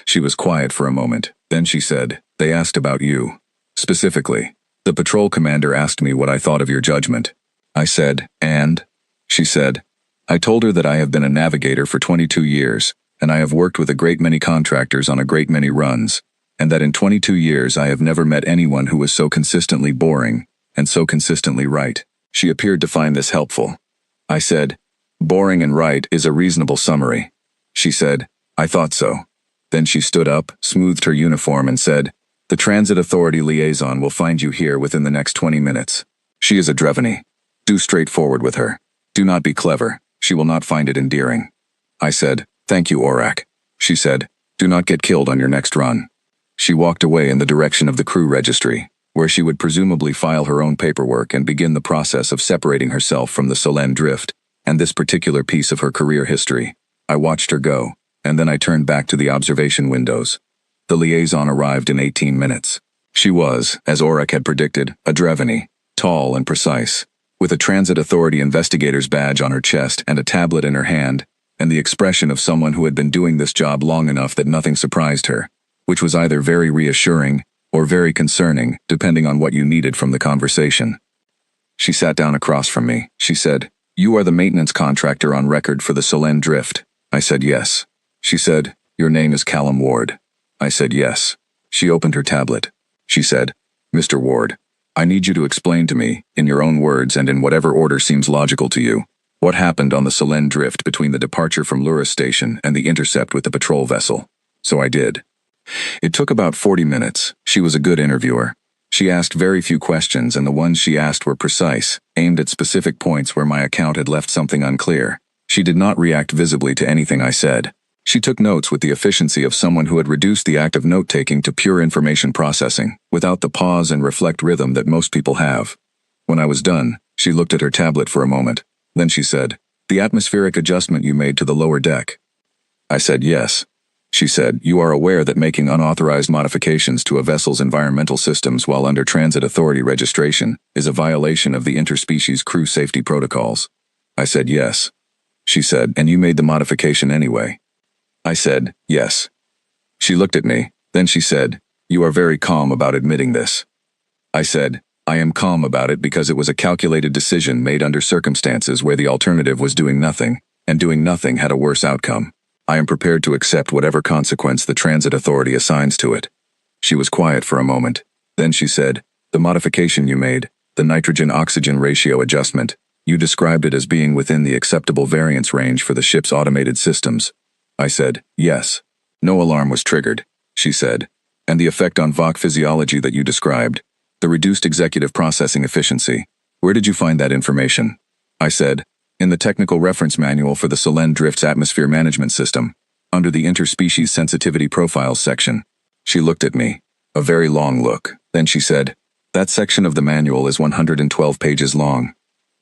She was quiet for a moment. Then she said, "They asked about you. Specifically, the patrol commander asked me what I thought of your judgment." I said, "And?" She said, "I told her that I have been a navigator for 22 years, and I have worked with a great many contractors on a great many runs, and that in 22 years I have never met anyone who was so consistently boring, and so consistently right." She appeared to find this helpful. I said, "Boring and right is a reasonable summary." She said, "I thought so." Then she stood up, smoothed her uniform, and said, "The Transit Authority liaison will find you here within the next 20 minutes. She is a Drevany. Do straightforward with her. Do not be clever. She will not find it endearing." I said, "Thank you, Orac." She said, "Do not get killed on your next run." She walked away in the direction of the crew registry, where she would presumably file her own paperwork and begin the process of separating herself from the Solène drift and this particular piece of her career history. I watched her go, and then I turned back to the observation windows. The liaison arrived in 18 minutes. She was, as Auric had predicted, a Drevany, tall and precise, with a Transit Authority investigator's badge on her chest and a tablet in her hand, and the expression of someone who had been doing this job long enough that nothing surprised her, which was either very reassuring or very concerning, depending on what you needed from the conversation. She sat down across from me. She said, "You are the maintenance contractor on record for the Solène drift." I said, "Yes." She said, "Your name is Callum Ward." I said, "Yes." She opened her tablet. She said, "Mr. Ward, I need you to explain to me, in your own words and in whatever order seems logical to you, what happened on the Solène drift between the departure from Luris Station and the intercept with the patrol vessel." So I did. It took about 40 minutes. She was a good interviewer. She asked very few questions, and the ones she asked were precise, aimed at specific points where my account had left something unclear. She did not react visibly to anything I said. She took notes with the efficiency of someone who had reduced the act of note-taking to pure information processing, without the pause and reflect rhythm that most people have. When I was done, she looked at her tablet for a moment. Then she said, "The atmospheric adjustment you made to the lower deck." I said, "Yes." She said, "You are aware that making unauthorized modifications to a vessel's environmental systems while under transit authority registration is a violation of the interspecies crew safety protocols." I said, "Yes." She said, "And you made the modification anyway." I said, "Yes." She looked at me, then she said, "You are very calm about admitting this." I said, "I am calm about it because it was a calculated decision made under circumstances where the alternative was doing nothing, and doing nothing had a worse outcome. I am prepared to accept whatever consequence the transit authority assigns to it." She was quiet for a moment. Then she said, "The modification you made, the nitrogen-oxygen ratio adjustment, you described it as being within the acceptable variance range for the ship's automated systems." I said, "Yes." "No alarm was triggered," she said. "And the effect on VOC physiology that you described, the reduced executive processing efficiency, where did you find that information?" I said, "In the technical reference manual for the Solent Drift's atmosphere management system, under the interspecies sensitivity profiles section." She looked at me, a very long look. Then she said, "That section of the manual is 112 pages long."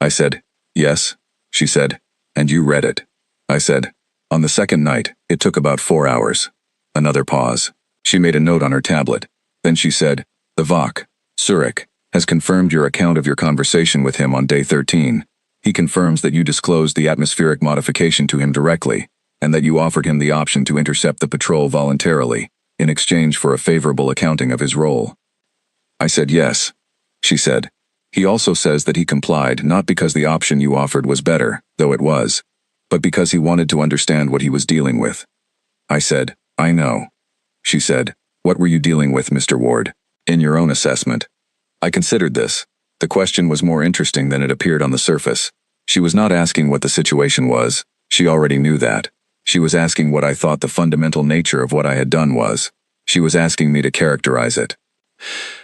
I said, "Yes." She said, "And you read it?" I said, "On the second night, it took about 4 hours." Another pause. She made a note on her tablet. Then she said, "The VOC, Zurich, has confirmed your account of your conversation with him on day 13. He confirms that you disclosed the atmospheric modification to him directly, and that you offered him the option to intercept the patrol voluntarily, in exchange for a favorable accounting of his role." I said, "Yes." She said, "He also says that he complied not because the option you offered was better, though it was, but because he wanted to understand what he was dealing with." I said, "I know." She said, "What were you dealing with, Mr. Ward, in your own assessment?" I considered this. The question was more interesting than it appeared on the surface. She was not asking what the situation was. She already knew that. She was asking what I thought the fundamental nature of what I had done was. She was asking me to characterize it.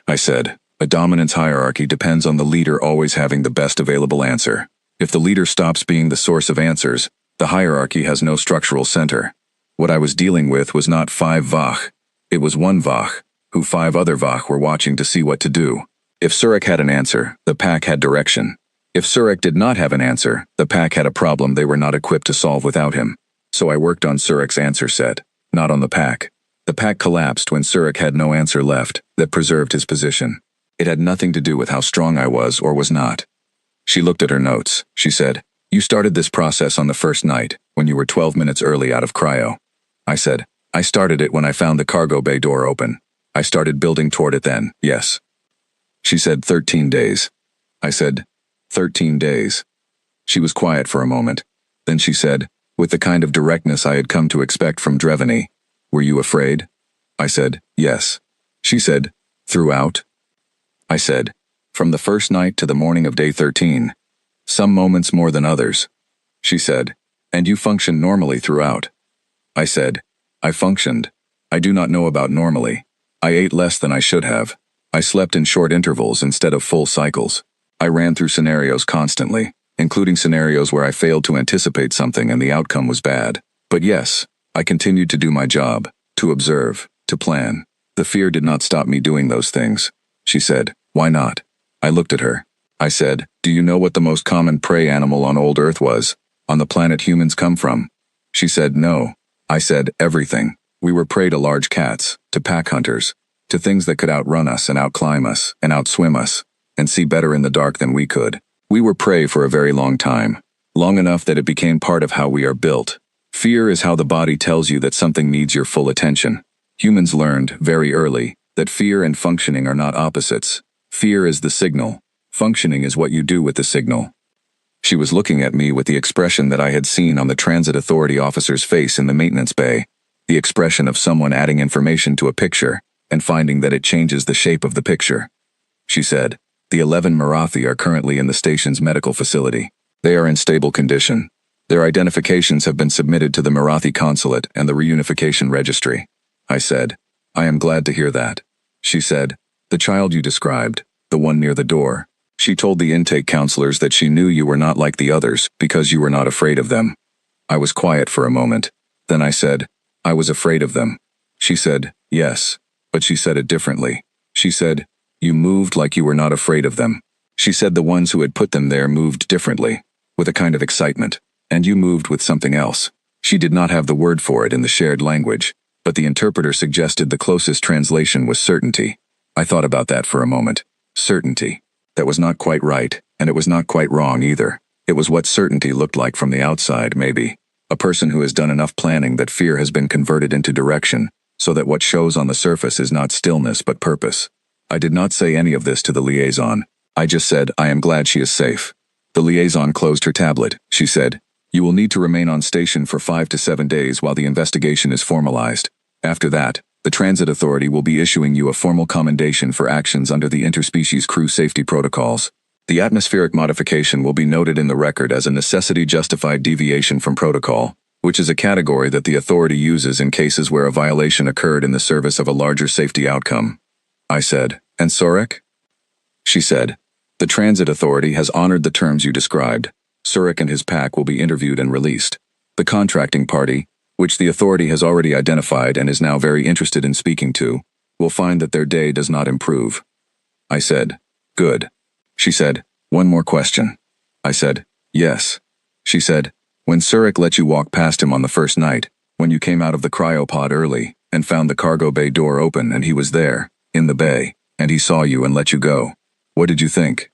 I said, "A dominance hierarchy depends on the leader always having the best available answer. If the leader stops being the source of answers, the hierarchy has no structural center. What I was dealing with was not 5 Vach. It was 1 Vach, who 5 other Vach were watching to see what to do. If Zurich had an answer, the pack had direction. If Zurich did not have an answer, the pack had a problem they were not equipped to solve without him. So I worked on Zurich's answer set, not on the pack. The pack collapsed when Zurich had no answer left that preserved his position. It had nothing to do with how strong I was or was not." She looked at her notes. She said, "You started this process on the first night, when you were 12 minutes early out of cryo." I said, "I started it when I found the cargo bay door open. I started building toward it then, yes." She said, 13 days. I said, 13 days. She was quiet for a moment. Then she said, with the kind of directness I had come to expect from Drevany, "Were you afraid?" I said, "Yes." She said, "Throughout?" I said, "From the first night to the morning of day 13. Some moments more than others." She said, "And you functioned normally throughout?" I said, "I functioned. I do not know about normally. I ate less than I should have. I slept in short intervals instead of full cycles. I ran through scenarios constantly, including scenarios where I failed to anticipate something and the outcome was bad. But yes, I continued to do my job, to observe, to plan. The fear did not stop me doing those things." She said, "Why not?" I looked at her. I said, "Do you know what the most common prey animal on old Earth was, on the planet humans come from?" She said, "No." I said, "Everything. We were prey to large cats, to pack hunters, to things that could outrun us and outclimb us and outswim us, and see better in the dark than we could. We were prey for a very long time, long enough that it became part of how we are built. Fear is how the body tells you that something needs your full attention. Humans learned, very early, that fear and functioning are not opposites. Fear is the signal. Functioning is what you do with the signal." She was looking at me with the expression that I had seen on the transit authority officer's face in the maintenance bay, the expression of someone adding information to a picture and finding that it changes the shape of the picture. She said, "The 11 Marathi are currently in the station's medical facility. They are in stable condition. Their identifications have been submitted to the Marathi consulate and the reunification registry." I said, I am glad to hear that. She said, the child you described, the one near the door. She told the intake counselors that she knew you were not like the others because you were not afraid of them. I was quiet for a moment. Then I said, I was afraid of them. She said, yes, but she said it differently. She said, you moved like you were not afraid of them. She said the ones who had put them there moved differently, with a kind of excitement, and you moved with something else. She did not have the word for it in the shared language, but the interpreter suggested the closest translation was certainty. I thought about that for a moment. Certainty. That was not quite right, and it was not quite wrong either. It was what certainty looked like from the outside, maybe. A person who has done enough planning that fear has been converted into direction, so that what shows on the surface is not stillness but purpose. I did not say any of this to the liaison. I just said, I am glad she is safe. The liaison closed her tablet. She said, you will need to remain on station for 5 to 7 days while the investigation is formalized. After that, the Transit Authority will be issuing you a formal commendation for actions under the interspecies crew safety protocols. The atmospheric modification will be noted in the record as a necessity-justified deviation from protocol, which is a category that the authority uses in cases where a violation occurred in the service of a larger safety outcome. I said, and Surek? She said, the Transit Authority has honored the terms you described. Surek and his pack will be interviewed and released. The contracting party, which the authority has already identified and is now very interested in speaking to, will find that their day does not improve. I said, good. She said, one more question. I said, yes. She said, when Surek let you walk past him on the first night, when you came out of the cryopod early and found the cargo bay door open and he was there, in the bay, and he saw you and let you go, what did you think?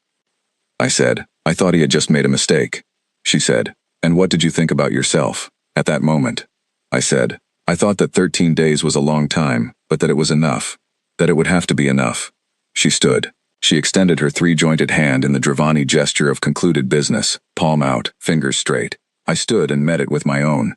I said, I thought he had just made a mistake. She said, and what did you think about yourself, at that moment? I said, I thought that 13 days was a long time, but that it was enough. That it would have to be enough. She stood. She extended her 3-jointed hand in the Dravani gesture of concluded business, palm out, fingers straight. I stood and met it with my own.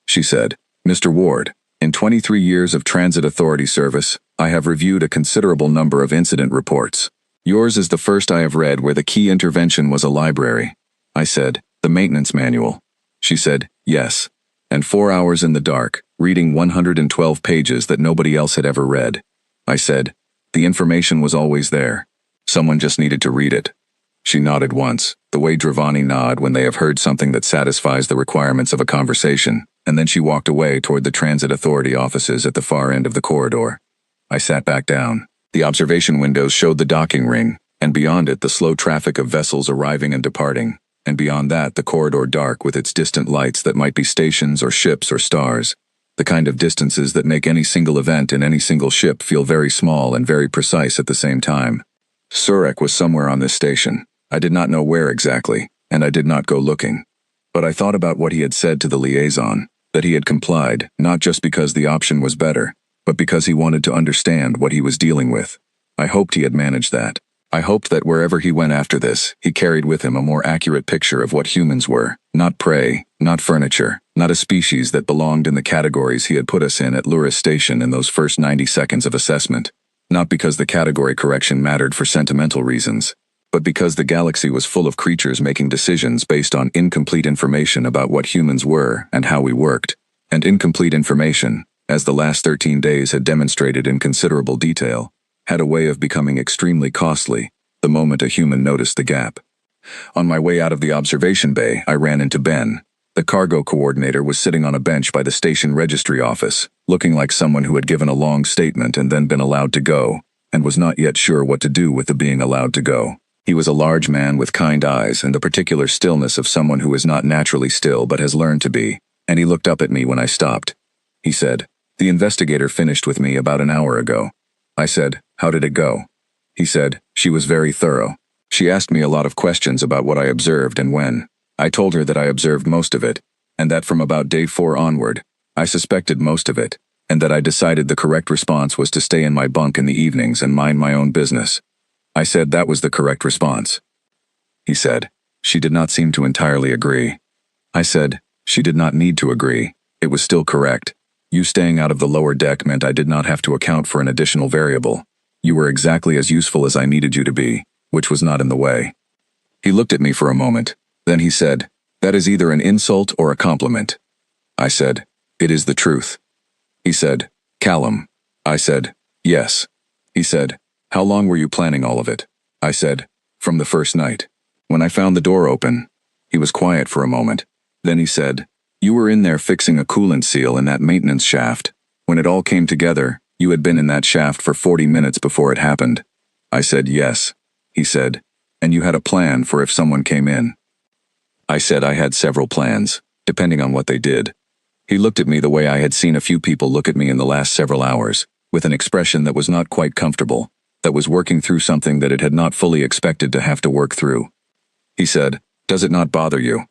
She said, Mr. Ward, in 23 years of Transit Authority service, I have reviewed a considerable number of incident reports. Yours is the first I have read where the key intervention was a library. I said, the maintenance manual. She said, yes. And 4 hours in the dark, reading 112 pages that nobody else had ever read. I said, the information was always there. Someone just needed to read it. She nodded once, the way Dravani nod when they have heard something that satisfies the requirements of a conversation, and then she walked away toward the Transit Authority offices at the far end of the corridor. I sat back down. The observation windows showed the docking ring, and beyond it the slow traffic of vessels arriving and departing, and beyond that the corridor dark with its distant lights that might be stations or ships or stars, the kind of distances that make any single event in any single ship feel very small and very precise at the same time. Surek was somewhere on this station. I did not know where exactly, and I did not go looking. But I thought about what he had said to the liaison, that he had complied, not just because the option was better, but because he wanted to understand what he was dealing with. I hoped he had managed that. I hoped that wherever he went after this, he carried with him a more accurate picture of what humans were, not prey, not furniture, not a species that belonged in the categories he had put us in at Luris Station in those first 90 seconds of assessment. Not because the category correction mattered for sentimental reasons, but because the galaxy was full of creatures making decisions based on incomplete information about what humans were and how we worked, and incomplete information, as the last 13 days had demonstrated in considerable detail, had a way of becoming extremely costly the moment a human noticed the gap. On my way out of the observation bay, I ran into Ben. The cargo coordinator was sitting on a bench by the station registry office, looking like someone who had given a long statement and then been allowed to go, and was not yet sure what to do with the being allowed to go. He was a large man with kind eyes and the particular stillness of someone who is not naturally still but has learned to be, and he looked up at me when I stopped. He said, the investigator finished with me about an hour ago. I said, how did it go? He said, she was very thorough. She asked me a lot of questions about what I observed and when. I told her that I observed most of it, and that from about day 4 onward, I suspected most of it, and that I decided the correct response was to stay in my bunk in the evenings and mind my own business. I said that was the correct response. He said, she did not seem to entirely agree. I said, she did not need to agree. It was still correct. You staying out of the lower deck meant I did not have to account for an additional variable. You were exactly as useful as I needed you to be, which was not in the way. He looked at me for a moment. Then he said, that is either an insult or a compliment. I said, it is the truth. He said, Callum, I said, yes. He said, how long were you planning all of it? I said, from the first night. When I found the door open, he was quiet for a moment. Then he said, you were in there fixing a coolant seal in that maintenance shaft. When it all came together, you had been in that shaft for 40 minutes before it happened. I said, yes. He said, and you had a plan for if someone came in. I said I had several plans, depending on what they did. He looked at me the way I had seen a few people look at me in the last several hours, with an expression that was not quite comfortable, that was working through something that it had not fully expected to have to work through. He said, does it not bother you,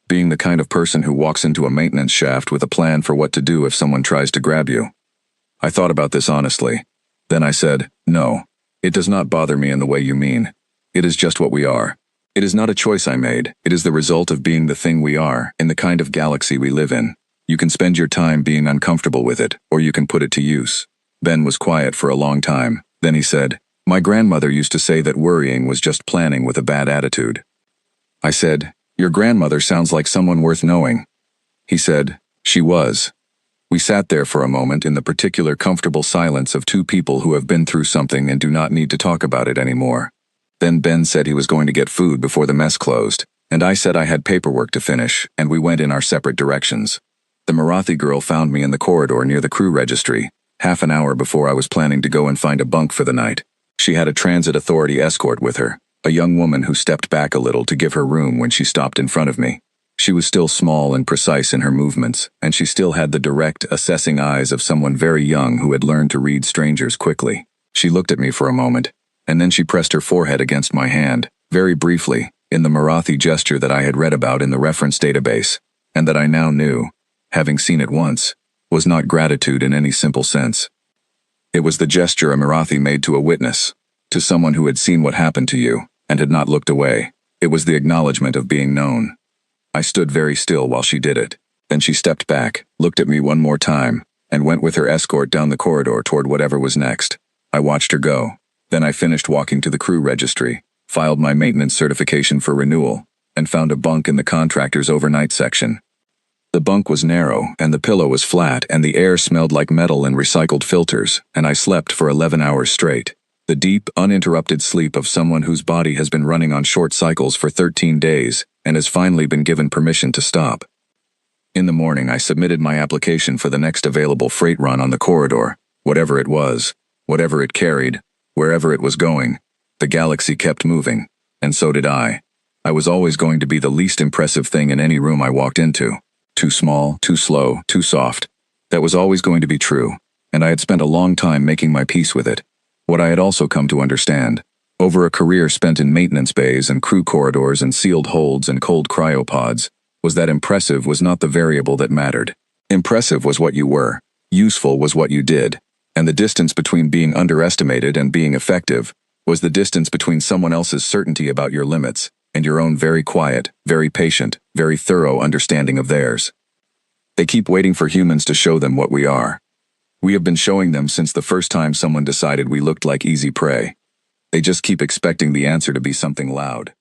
being the kind of person who walks into a maintenance shaft with a plan for what to do if someone tries to grab you? I thought about this honestly. Then I said, no, it does not bother me in the way you mean. It is just what we are. It is not a choice I made, it is the result of being the thing we are, in the kind of galaxy we live in. You can spend your time being uncomfortable with it, or you can put it to use. Ben was quiet for a long time. Then he said, my grandmother used to say that worrying was just planning with a bad attitude. I said, your grandmother sounds like someone worth knowing. He said, she was. We sat there for a moment in the particular comfortable silence of two people who have been through something and do not need to talk about it anymore. Then Ben said he was going to get food before the mess closed, and I said I had paperwork to finish, and we went in our separate directions. The Marathi girl found me in the corridor near the crew registry, half an hour before I was planning to go and find a bunk for the night. She had a transit authority escort with her, a young woman who stepped back a little to give her room when she stopped in front of me. She was still small and precise in her movements, and she still had the direct, assessing eyes of someone very young who had learned to read strangers quickly. She looked at me for a moment, and then she pressed her forehead against my hand, very briefly, in the Marathi gesture that I had read about in the reference database, and that I now knew, having seen it once, was not gratitude in any simple sense. It was the gesture a Marathi made to a witness, to someone who had seen what happened to you, and had not looked away. It was the acknowledgement of being known. I stood very still while she did it. Then she stepped back, looked at me one more time, and went with her escort down the corridor toward whatever was next. I watched her go. Then I finished walking to the crew registry, filed my maintenance certification for renewal, and found a bunk in the contractor's overnight section. The bunk was narrow, and the pillow was flat, and the air smelled like metal and recycled filters, and I slept for 11 hours straight. The deep, uninterrupted sleep of someone whose body has been running on short cycles for 13 days, and has finally been given permission to stop. In the morning I submitted my application for the next available freight run on the corridor, whatever it was, whatever it carried, wherever it was going. The galaxy kept moving, and so did I. I was always going to be the least impressive thing in any room I walked into. Too small, too slow, too soft. That was always going to be true, and I had spent a long time making my peace with it. What I had also come to understand, over a career spent in maintenance bays and crew corridors and sealed holds and cold cryopods, was that impressive was not the variable that mattered. Impressive was what you were, useful was what you did, and the distance between being underestimated and being effective was the distance between someone else's certainty about your limits and your own very quiet, very patient, very thorough understanding of theirs. They keep waiting for humans to show them what we are. We have been showing them since the first time someone decided we looked like easy prey. They just keep expecting the answer to be something loud.